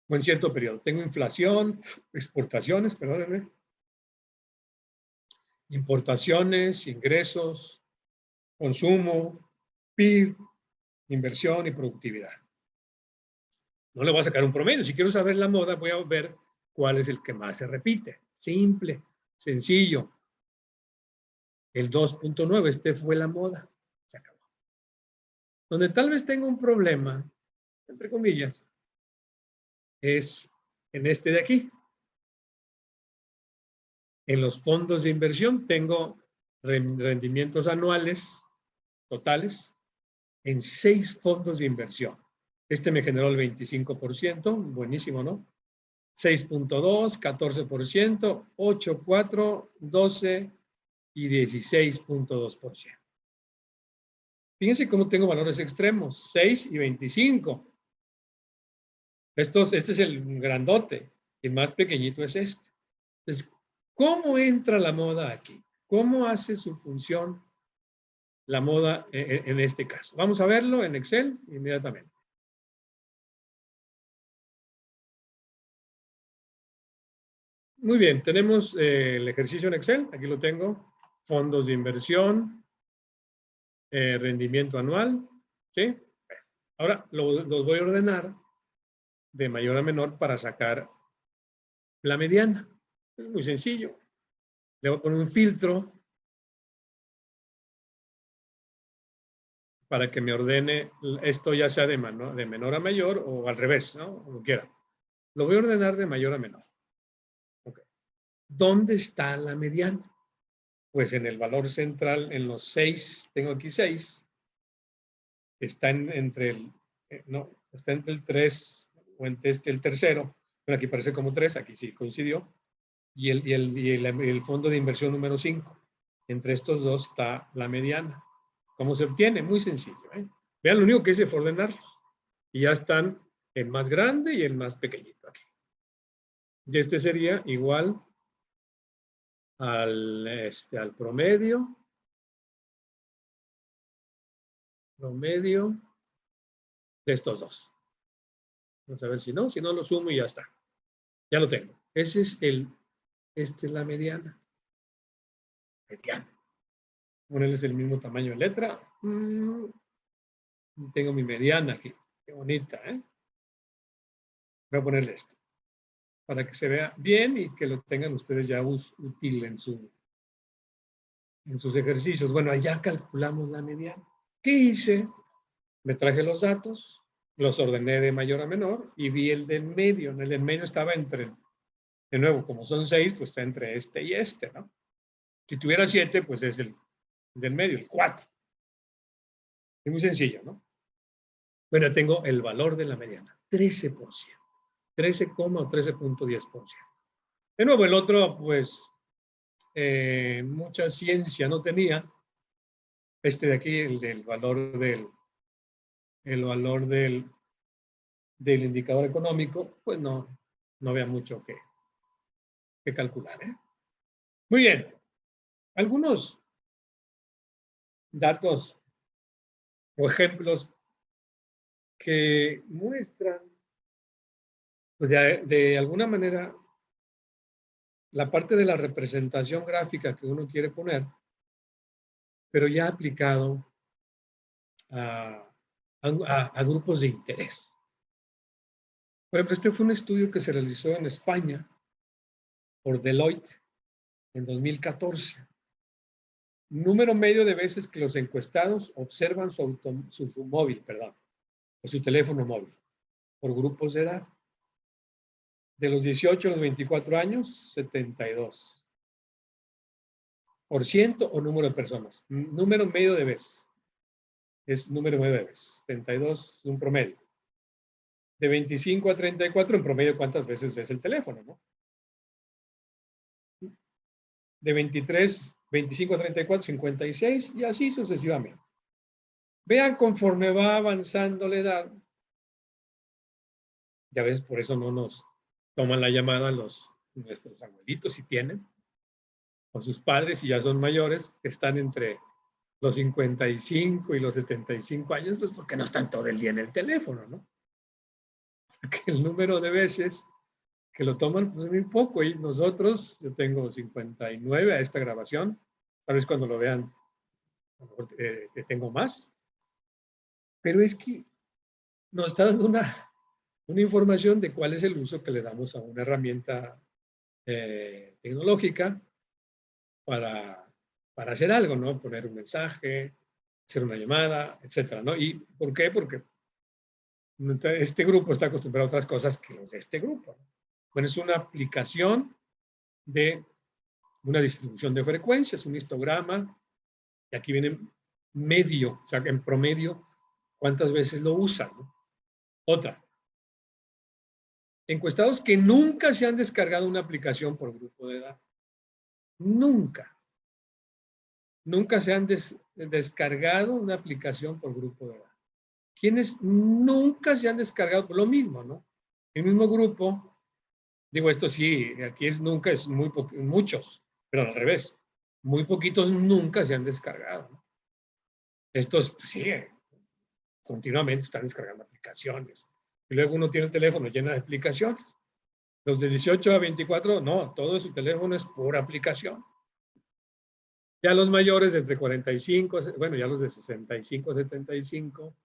o en cierto periodo. Tengo inflación, exportaciones, perdónenme, importaciones, ingresos, consumo, PIB, inversión y productividad. No le voy a sacar un promedio. Si quiero saber la moda, voy a ver cuál es el que más se repite. Simple, sencillo. El 2.9, este fue la moda. Se acabó. Donde tal vez tenga un problema, entre comillas, es en este de aquí. En los fondos de inversión tengo rendimientos anuales totales en 6 fondos de inversión. Este me generó el 25%, buenísimo, ¿no? 6.2, 14%, 8.4, 12 y 16.2%. Fíjense cómo tengo valores extremos, 6 y 25. Este es el grandote, el más pequeñito es este. Entonces, ¿cómo entra la moda aquí? ¿Cómo hace su función la moda en este caso? Vamos a verlo en Excel inmediatamente. Muy bien, tenemos el ejercicio en Excel, aquí lo tengo, fondos de inversión, rendimiento anual, ¿sí? Ahora los voy a ordenar de mayor a menor para sacar la mediana. Es muy sencillo. Le voy a poner un filtro para que me ordene esto, ya sea de menor a mayor o al revés, ¿no? Como quiera. Lo voy a ordenar de mayor a menor. Okay. ¿Dónde está la mediana? Pues en el valor central, en los 6, tengo aquí 6, está entre el 3 o entre el tercero, pero aquí parece como 3, aquí sí coincidió, y el fondo de inversión número 5. Entre estos dos está la mediana. ¿Cómo se obtiene? Muy sencillo, ¿eh? Vean, lo único que es ordenarlos. Y ya están el más grande y el más pequeñito aquí. Y este sería igual al promedio de estos dos. Vamos a ver si no lo sumo y ya está. Ya lo tengo. Ese es esta es la mediana. Mediana. Ponerles el mismo tamaño de letra. Tengo mi mediana aquí. Qué bonita, ¿eh? Voy a ponerle esto para que se vea bien y que lo tengan ustedes ya útil en sus ejercicios. Bueno, allá calculamos la mediana. ¿Qué hice? Me traje los datos, los ordené de mayor a menor y vi el del medio. El del medio estaba de nuevo, como son 6, pues está entre este y este, ¿no? Si tuviera 7, pues es el del medio, el 4. Es muy sencillo, ¿no? Bueno, tengo el valor de la mediana, 13%. 13, o 13.10%. De nuevo, el otro, pues, mucha ciencia no tenía. Este de aquí, el valor del indicador económico, pues no no había mucho que calcular, ¿eh? Muy bien. Algunos datos o ejemplos que muestran, pues de alguna manera, la parte de la representación gráfica que uno quiere poner, pero ya aplicado a grupos de interés. Por ejemplo, este fue un estudio que se realizó en España por Deloitte en 2014. Número medio de veces que los encuestados observan su móvil, perdón, o su teléfono móvil, por grupos de edad. De los 18 a los 24 años, 72%. O número de personas. Número medio de veces. Es número medio de veces. 72 es un promedio. De 25 a 34, en promedio, ¿cuántas veces ves el teléfono, no? De 25 a 34, 56, y así sucesivamente. Vean, conforme va avanzando la edad, ya ves, por eso no nos toman la llamada nuestros abuelitos, si tienen, o sus padres, si ya son mayores, que están entre los 55 y los 75 años, pues porque no están todo el día en el teléfono, ¿no? Porque el número de veces que lo toman, pues es muy poco. Y nosotros, yo tengo 59 a esta grabación, tal vez cuando lo vean, a lo mejor tengo más. Pero es que nos está dando una información de cuál es el uso que le damos a una herramienta tecnológica para hacer algo, ¿no? Poner un mensaje, hacer una llamada, etcétera, ¿no? ¿Y por qué? Porque este grupo está acostumbrado a otras cosas que los de este grupo, ¿no? Bueno, es una aplicación de una distribución de frecuencias, un histograma, y aquí viene medio, o sea, en promedio, cuántas veces lo usan, ¿no? Otra, encuestados que nunca se han descargado una aplicación por grupo de edad. Nunca. Nunca se han descargado una aplicación por grupo de edad. ¿Quiénes nunca se han descargado? Lo mismo, ¿no? El mismo grupo, digo esto sí, aquí es nunca, es muchos, pero al revés. Muy poquitos nunca se han descargado, ¿no? Estos, pues, sí, continuamente están descargando aplicaciones. Y luego uno tiene el teléfono lleno de aplicaciones. Los de 18 a 24, no, todo su teléfono es pura aplicación. Ya los mayores de entre 45, bueno, ya los de 65 a 75,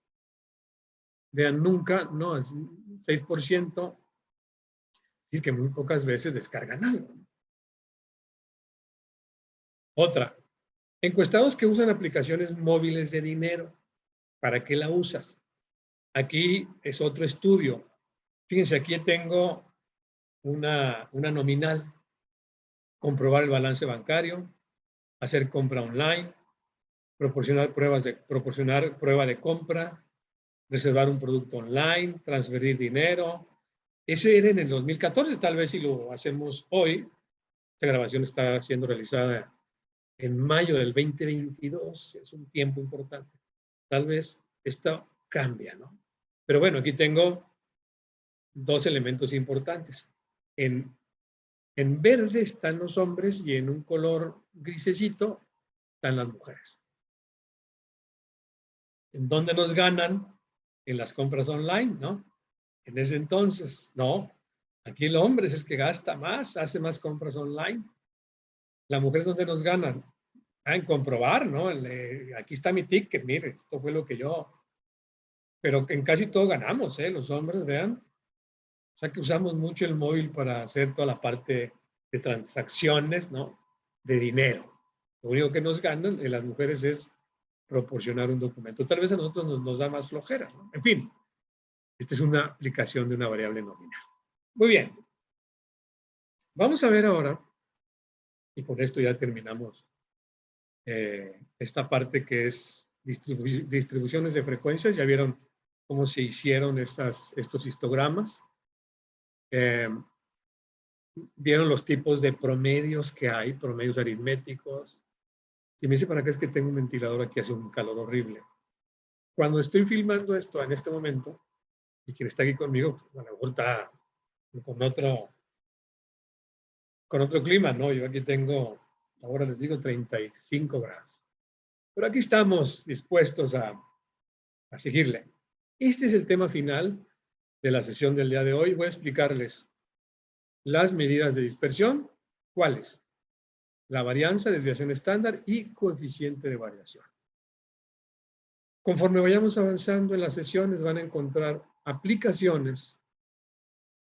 vean, nunca, no, es 6%, y que muy pocas veces descargan algo. Otra, encuestados que usan aplicaciones móviles de dinero. ¿Para qué la usas? Aquí es otro estudio. Fíjense, aquí tengo una nominal. Comprobar el balance bancario, hacer compra online, proporcionar prueba de compra, reservar un producto online, transferir dinero. Ese era en el 2014, tal vez si lo hacemos hoy. Esta grabación está siendo realizada en mayo del 2022, es un tiempo importante. Tal vez esto cambia, ¿no? Pero bueno, aquí tengo dos elementos importantes. En verde están los hombres y en un color grisecito están las mujeres. ¿En dónde nos ganan? En las compras online, ¿no? En ese entonces, no. Aquí el hombre es el que gasta más, hace más compras online. La mujer, ¿dónde nos ganan? En comprobar, ¿no? Aquí está mi ticket, mire, esto fue lo que yo... Pero en casi todo ganamos, ¿eh? Los hombres, vean. O sea que usamos mucho el móvil para hacer toda la parte de transacciones, ¿no? De dinero. Lo único que nos ganan en las mujeres es proporcionar un documento. Tal vez a nosotros nos da más flojera, ¿no? En fin, esta es una aplicación de una variable nominal. Muy bien. Vamos a ver ahora, y con esto ya terminamos esta parte que es distribuciones de frecuencias. Ya vieron cómo se hicieron estos histogramas. Vieron los tipos de promedios que hay, promedios aritméticos. Y me dice, ¿para qué es que tengo un ventilador aquí? Hace un calor horrible. Cuando estoy filmando esto en este momento, y quien está aquí conmigo, a lo mejor está con otro clima, ¿no? Yo aquí tengo, ahora les digo, 35 grados. Pero aquí estamos dispuestos a seguirle. Este es el tema final de la sesión del día de hoy. Voy a explicarles las medidas de dispersión. ¿Cuáles? La varianza, desviación estándar y coeficiente de variación. Conforme vayamos avanzando en las sesiones van a encontrar aplicaciones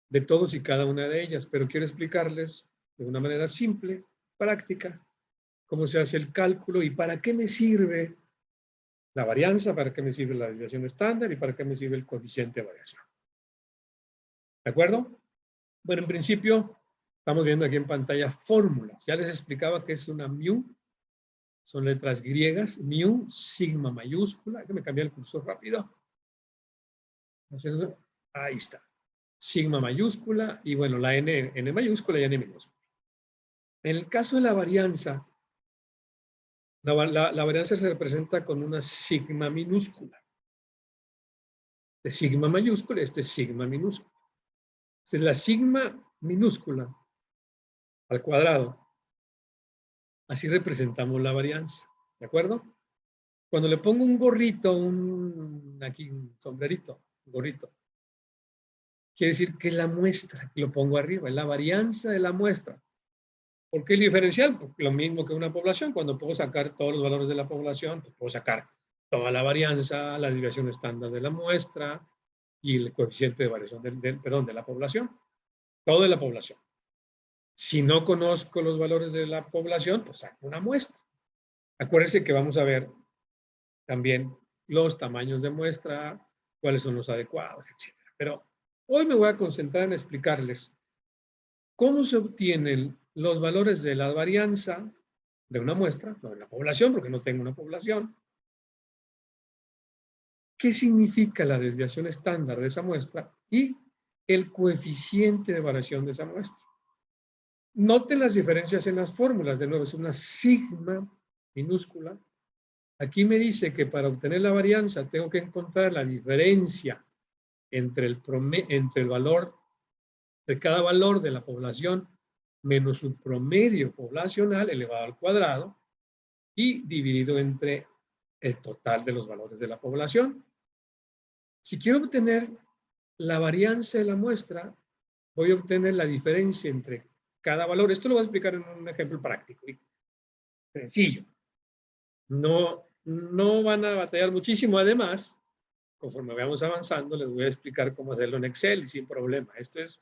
de todos y cada una de ellas, pero quiero explicarles de una manera simple, práctica, cómo se hace el cálculo y para qué me sirve la varianza, para qué me sirve la desviación estándar y para qué me sirve el coeficiente de variación. ¿De acuerdo? Bueno, en principio, estamos viendo aquí en pantalla fórmulas. Ya les explicaba que es una mu, son letras griegas, mu, sigma mayúscula. Déjame cambiar el cursor rápido. Ahí está. Sigma mayúscula y bueno, la n mayúscula y n minúscula. En el caso de la varianza, la varianza se representa con una sigma minúscula. De sigma mayúscula y este es sigma minúscula. Esta es la sigma minúscula al cuadrado. Así representamos la varianza. ¿De acuerdo? Cuando le pongo un gorrito, aquí un sombrerito, un gorrito, quiere decir que es la muestra, que lo pongo arriba, es la varianza de la muestra. ¿Por qué el diferencial? Porque lo mismo que una población, cuando puedo sacar todos los valores de la población, pues puedo sacar toda la varianza, la desviación estándar de la muestra y el coeficiente de variación de la población. Todo de la población. Si no conozco los valores de la población, pues saco una muestra. Acuérdense que vamos a ver también los tamaños de muestra, cuáles son los adecuados, etc. Pero hoy me voy a concentrar en explicarles cómo se obtienen los valores de la varianza de una muestra, no de la población, porque no tengo una población. ¿Qué significa la desviación estándar de esa muestra? Y el coeficiente de variación de esa muestra. Noten las diferencias en las fórmulas. De nuevo, es una sigma minúscula. Aquí me dice que para obtener la varianza tengo que encontrar la diferencia entre el valor de cada valor de la población menos su promedio poblacional elevado al cuadrado y dividido entre el total de los valores de la población. Si quiero obtener la varianza de la muestra, voy a obtener la diferencia entre cada valor. Esto lo voy a explicar en un ejemplo práctico y sencillo. No van a batallar muchísimo. Además, conforme vayamos avanzando, les voy a explicar cómo hacerlo en Excel y sin problema. Esto es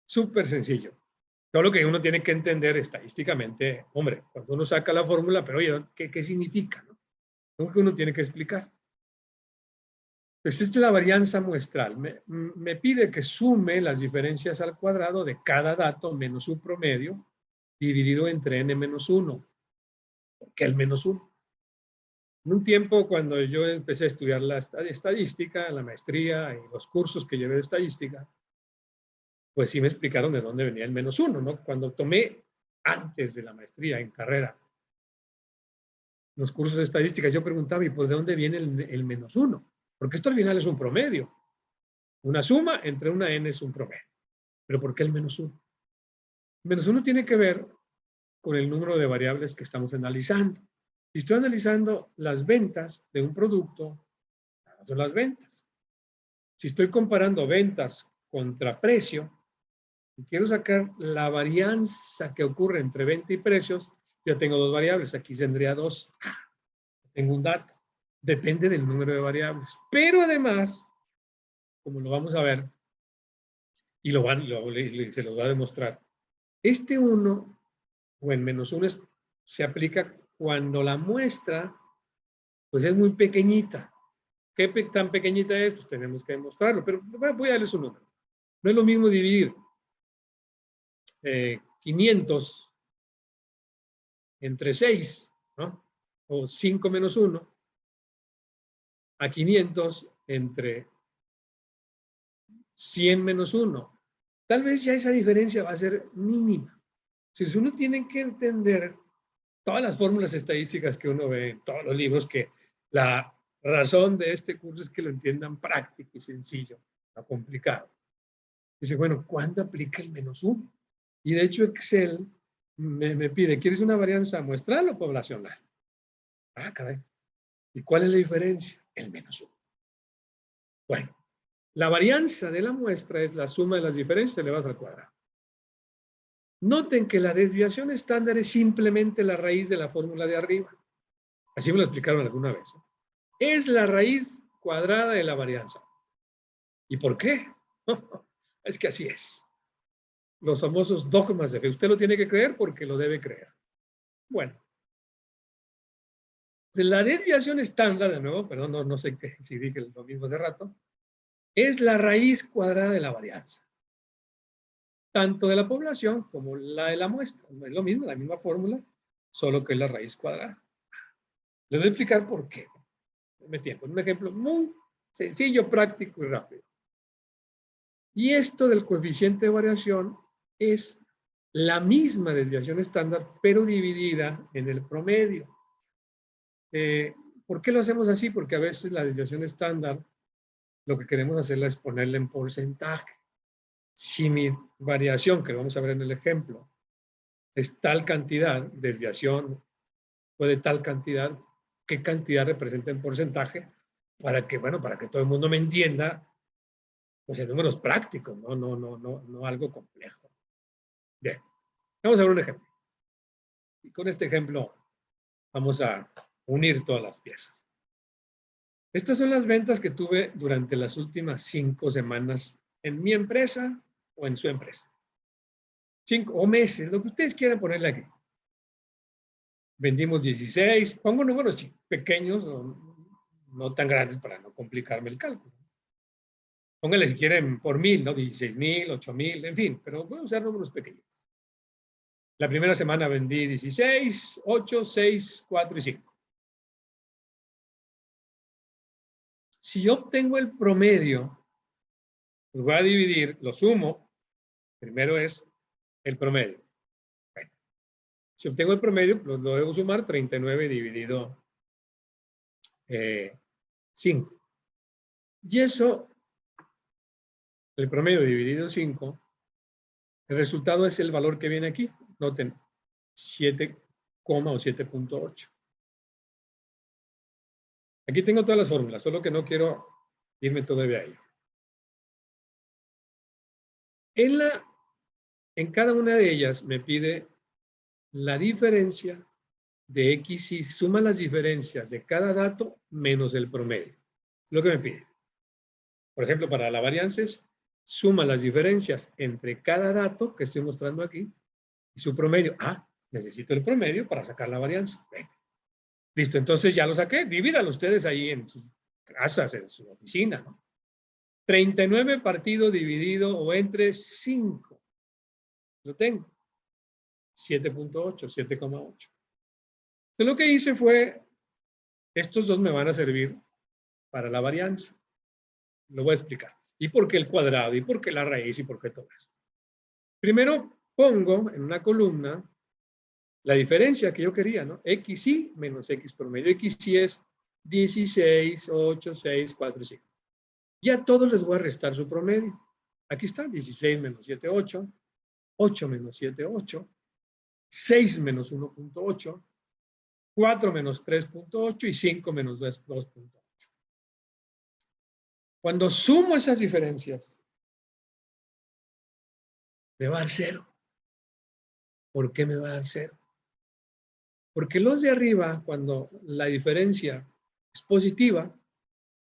súper sencillo. Todo lo que uno tiene que entender estadísticamente, hombre, cuando uno saca la fórmula, pero oye, ¿qué significa? ¿No? Lo que uno tiene que explicar. Pues esta es la varianza muestral. Me pide que sume las diferencias al cuadrado de cada dato menos su promedio dividido entre n menos 1. ¿Por qué el menos 1? En un tiempo, cuando yo empecé a estudiar la estadística, la maestría y los cursos que llevé de estadística, pues sí me explicaron de dónde venía el menos 1, ¿no? Cuando tomé antes de la maestría en carrera los cursos de estadística, yo preguntaba, ¿y por de dónde viene el menos 1? Porque esto al final es un promedio. Una suma entre una n es un promedio. ¿Pero por qué el menos 1? El menos 1 tiene que ver con el número de variables que estamos analizando. Si estoy analizando las ventas de un producto, son las ventas. Si estoy comparando ventas contra precio, y quiero sacar la varianza que ocurre entre venta y precios, ya tengo dos variables. Aquí tendría dos. Tengo un dato. Depende del número de variables. Pero además, como lo vamos a ver, y se lo va a demostrar, este 1, o en menos 1, se aplica cuando la muestra pues es muy pequeñita. ¿Qué tan pequeñita es? Pues tenemos que demostrarlo, pero voy a darles un número. No es lo mismo dividir 500 entre 6, ¿no? O 5 menos 1, a 500 entre 100 menos 1. Tal vez ya esa diferencia va a ser mínima. Si uno tiene que entender todas las fórmulas estadísticas que uno ve en todos los libros, que la razón de este curso es que lo entiendan práctico y sencillo, no complicado. Dice, bueno, ¿cuándo aplica el -1? Y de hecho Excel me pide, ¿quieres una varianza muestral o poblacional? Ah, caray. ¿Y cuál es la diferencia? El -1. Bueno, la varianza de la muestra es la suma de las diferencias elevadas al cuadrado. Noten que la desviación estándar es simplemente la raíz de la fórmula de arriba. Así me lo explicaron alguna vez. Es la raíz cuadrada de la varianza. ¿Y por qué? Es que así es. Los famosos dogmas de fe. Usted lo tiene que creer porque lo debe creer. Bueno. La desviación estándar, de nuevo, perdón, no sé si dije lo mismo hace rato, es la raíz cuadrada de la varianza. Tanto de la población como la de la muestra. Es lo mismo, la misma fórmula, solo que es la raíz cuadrada. Les voy a explicar por qué. Me tiempo. Un ejemplo muy sencillo, práctico y rápido. Y esto del coeficiente de variación es la misma desviación estándar, pero dividida en el promedio. ¿Por qué lo hacemos así? Porque a veces la desviación estándar, lo que queremos hacerla es ponerla en porcentaje. Si mi variación, que lo vamos a ver en el ejemplo, es tal cantidad, desviación fue de tal cantidad, ¿qué cantidad representa en porcentaje? Para que, bueno, para que todo el mundo me entienda, pues en números prácticos, no algo complejo. Bien, vamos a ver un ejemplo. Y con este ejemplo vamos a unir todas las piezas. Estas son las ventas que tuve durante las últimas 5 semanas en mi empresa o en su empresa. 5 o meses, lo que ustedes quieran ponerle aquí. Vendimos 16, pongo números pequeños, no tan grandes para no complicarme el cálculo. Pónganle si quieren por 1000, ¿no? 16,000, 8,000, en fin, pero voy a usar números pequeños. La primera semana vendí 16, 8, 6, 4 y 5. Si yo obtengo el promedio, pues voy a dividir, lo sumo, primero es el promedio. Bueno, si obtengo el promedio, pues lo debo sumar 39 dividido 5. Y eso, el promedio dividido 5, el resultado es el valor que viene aquí. Noten, 7, o 7.8. Aquí tengo todas las fórmulas, solo que no quiero irme todavía ahí. En cada una de ellas me pide la diferencia de X y suma las diferencias de cada dato menos el promedio. Es lo que me pide. Por ejemplo, para la varianza es suma las diferencias entre cada dato que estoy mostrando aquí y su promedio. Ah, necesito el promedio para sacar la varianza. Bien. Listo, entonces ya lo saqué. Divídalo ustedes ahí en sus casas, en su oficina, ¿no? 39 partido dividido o entre 5. Lo tengo. 7.8, 7,8. Entonces lo que hice fue, estos dos me van a servir para la varianza. Lo voy a explicar. ¿Y por qué el cuadrado? ¿Y por qué la raíz? ¿Y por qué todo eso? Primero pongo en una columna la diferencia que yo quería, ¿no? XY menos X promedio. XY es 16, 8, 6, 4 y 5. Y a todos les voy a restar su promedio. Aquí está, 16 menos 7, 8. 8 menos 7, 8. 6 menos 1.8. 4 menos 3.8 y 5 menos 2.8. Cuando sumo esas diferencias, me va a dar 0. ¿Por qué me va a dar 0? Porque los de arriba, cuando la diferencia es positiva,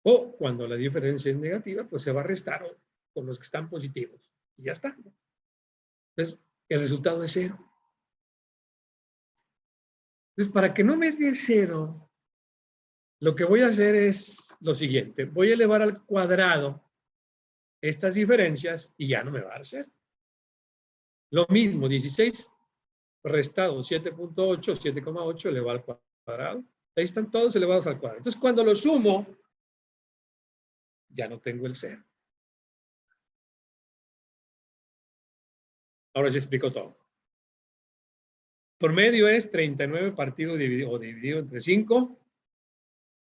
o cuando la diferencia es negativa, pues se va a restar con los que están positivos. Y ya está. Entonces, el resultado es 0. Entonces, para que no me dé 0, lo que voy a hacer es lo siguiente. Voy a elevar al cuadrado estas diferencias y ya no me va a dar 0. Lo mismo, 16 restado 7.8, 7,8 elevado al cuadrado. Ahí están todos elevados al cuadrado. Entonces, cuando lo sumo, ya no tengo el 0. Ahora sí explico todo. Promedio es 39 partido dividido entre 5,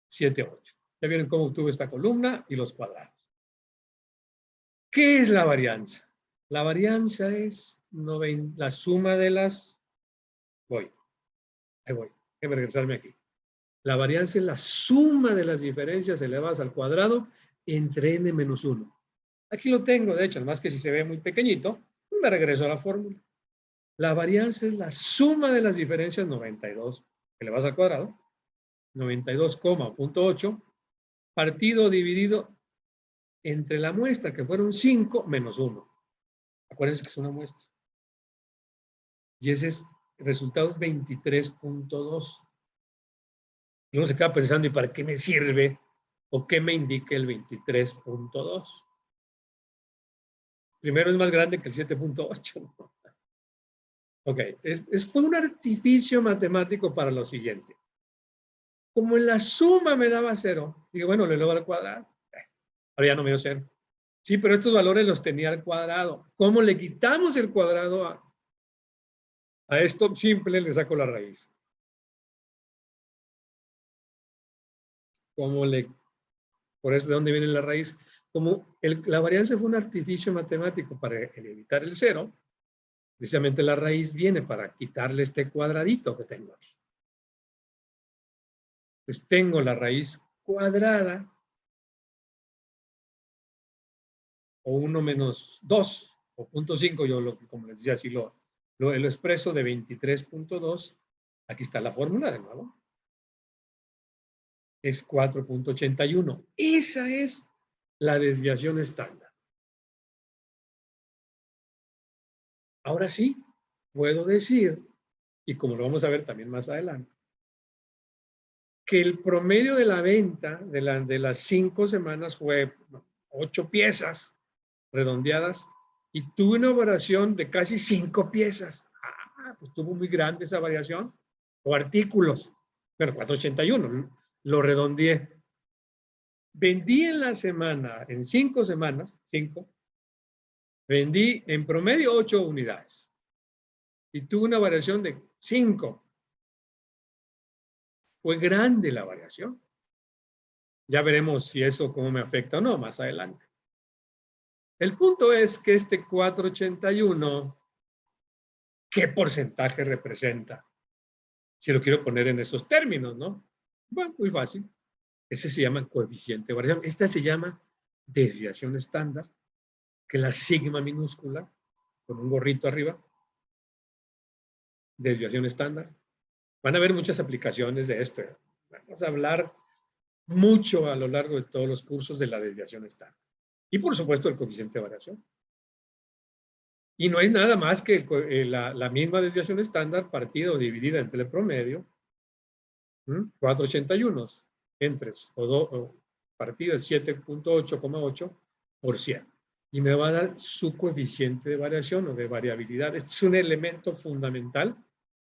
7, 8. Ya vieron cómo obtuve esta columna y los cuadrados. ¿Qué es la varianza? La varianza es la suma de las... Ahí voy. Déjame regresarme aquí. La varianza es la suma de las diferencias elevadas al cuadrado entre n menos 1. Aquí lo tengo, de hecho, además que si se ve muy pequeñito, me regreso a la fórmula. La varianza es la suma de las diferencias 92 elevadas al cuadrado, 92,8, partido dividido entre la muestra, que fueron 5 menos 1. Acuérdense que es una muestra. Y ese es, el resultado es 23.2. Y uno se queda pensando, ¿y para qué me sirve o qué me indica el 23.2? Primero es más grande que el 7.8. Ok, fue un artificio matemático para lo siguiente. Como en la suma me daba 0, digo, bueno, le elevo al cuadrado. Ahora ya no me dio 0. Sí, pero estos valores los tenía al cuadrado. ¿Cómo le quitamos el cuadrado a esto? Simple, le saco la raíz. Por eso, ¿de dónde viene la raíz? Como la varianza fue un artificio matemático para evitar el 0, precisamente la raíz viene para quitarle este cuadradito que tengo aquí. Pues tengo la raíz cuadrada, o 1 menos 2, o 0.5, yo como les decía, así lo expreso de 23.2. Aquí está la fórmula de nuevo. Es 4.81. Esa es la desviación estándar. Ahora sí, puedo decir, y como lo vamos a ver también más adelante, que el promedio de la venta de las 5 semanas fue 8 piezas redondeadas y tuve una variación de casi 5 piezas. Pues tuvo muy grande esa variación. O artículos. Bueno, 481, lo redondeé. Vendí en la semana, en 5 semanas, 5, vendí en promedio 8 unidades. Y tuve una variación de 5. Fue grande la variación. Ya veremos si eso cómo me afecta o no más adelante. El punto es que este 481, ¿qué porcentaje representa? Si lo quiero poner en esos términos, ¿no? Bueno, muy fácil. Ese se llama coeficiente de variación. Esta se llama desviación estándar, que es la sigma minúscula, con un gorrito arriba. Desviación estándar. Van a haber muchas aplicaciones de esto. Vamos a hablar mucho a lo largo de todos los cursos de la desviación estándar. Y por supuesto el coeficiente de variación. Y no es nada más que la misma desviación estándar partida o dividida entre el promedio, 481 entre o partido es 7.8,8%. Y me va a dar su coeficiente de variación o de variabilidad. Este es un elemento fundamental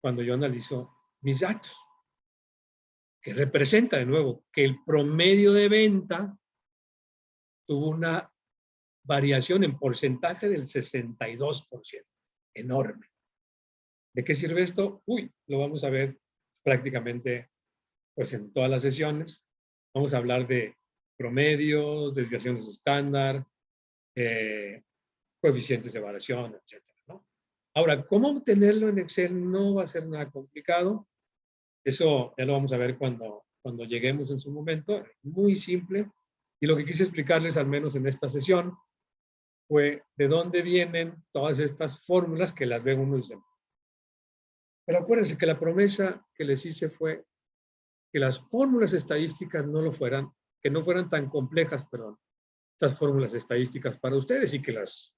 cuando yo analizo mis datos, que representa de nuevo que el promedio de venta tuvo una variación en porcentaje del 62%. Enorme. ¿De qué sirve esto? Lo vamos a ver prácticamente pues en todas las sesiones. Vamos a hablar de promedios, desviaciones estándar, coeficientes de variación, etcétera, ¿no? Ahora, ¿cómo obtenerlo en Excel? No va a ser nada complicado. Eso ya lo vamos a ver cuando lleguemos en su momento. Muy simple. Y lo que quise explicarles, al menos en esta sesión, fue de dónde vienen todas estas fórmulas que las ve uno y dice. Pero acuérdense que la promesa que les hice fue que las fórmulas estadísticas que no fueran tan complejas, perdón, estas fórmulas estadísticas para ustedes y que las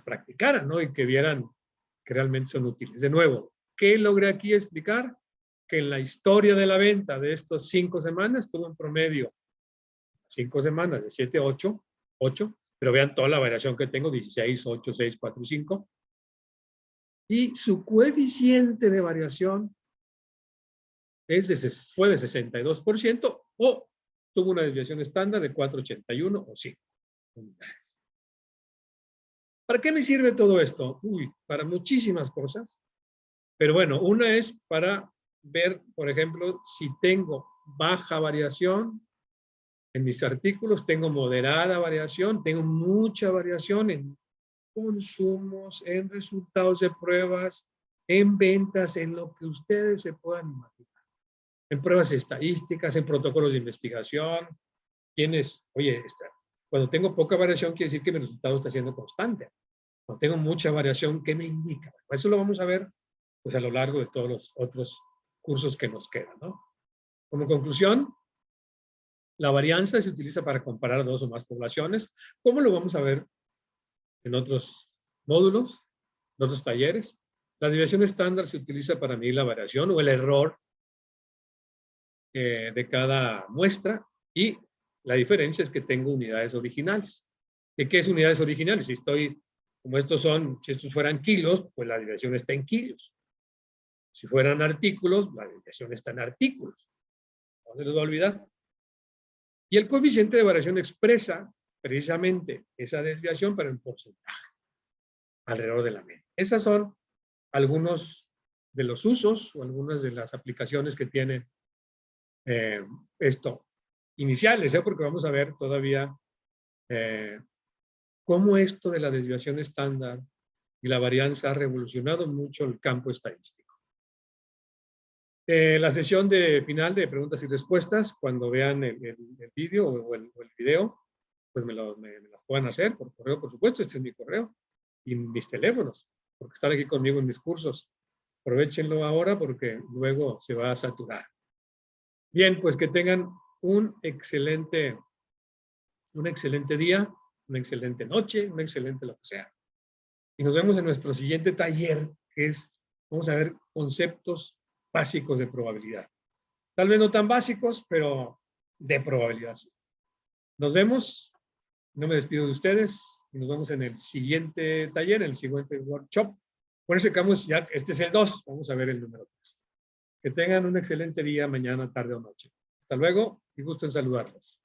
practicaran, ¿no? Y que vieran que realmente son útiles. De nuevo, ¿qué logré aquí explicar? Que en la historia de la venta de estos 5 semanas tuvo en promedio 5 semanas de 7, 8, pero vean toda la variación que tengo, 16, 8, 6, 4 y 5. Y su coeficiente de variación fue de 62% o tuvo una desviación estándar de 481 o 5. ¿Para qué me sirve todo esto? Para muchísimas cosas. Pero bueno, una es para ver, por ejemplo, si tengo baja variación En mis artículos tengo moderada variación, tengo mucha variación en consumos, en resultados de pruebas, en ventas, en lo que ustedes se puedan imaginar. En pruebas estadísticas, en protocolos de investigación. Oye, cuando tengo poca variación quiere decir que mi resultado está siendo constante. Cuando tengo mucha variación, ¿qué me indica? Eso lo vamos a ver pues, a lo largo de todos los otros cursos que nos quedan, ¿no? Como conclusión, la varianza se utiliza para comparar dos o más poblaciones. ¿Cómo lo vamos a ver en otros módulos, en otros talleres? La desviación estándar se utiliza para medir la variación o el error de cada muestra, y la diferencia es que tengo unidades originales. ¿Qué es unidades originales? Si estos fueran kilos, pues la desviación está en kilos. Si fueran artículos, la desviación está en artículos. No se les va a olvidar. Y el coeficiente de variación expresa precisamente esa desviación, pero en porcentaje, alrededor de la media. Esas son algunos de los usos o algunas de las aplicaciones que tiene esto iniciales, porque vamos a ver todavía cómo esto de la desviación estándar y la varianza ha revolucionado mucho el campo estadístico. La sesión de final de preguntas y respuestas, cuando vean el vídeo o el video, pues me las puedan hacer por correo, por supuesto. Este es mi correo y mis teléfonos, porque están aquí conmigo en mis cursos. Aprovechenlo ahora porque luego se va a saturar. Bien, pues que tengan un excelente día, una excelente noche, una excelente lo que sea. Y nos vemos en nuestro siguiente taller, que vamos a ver conceptos básicos de probabilidad. Tal vez no tan básicos, pero de probabilidad. Nos vemos, no me despido de ustedes, y nos vemos en el siguiente taller, en el siguiente workshop. Por eso ya, este es el 2, vamos a ver el número 3. Que tengan un excelente día, mañana, tarde o noche. Hasta luego y gusto en saludarlos.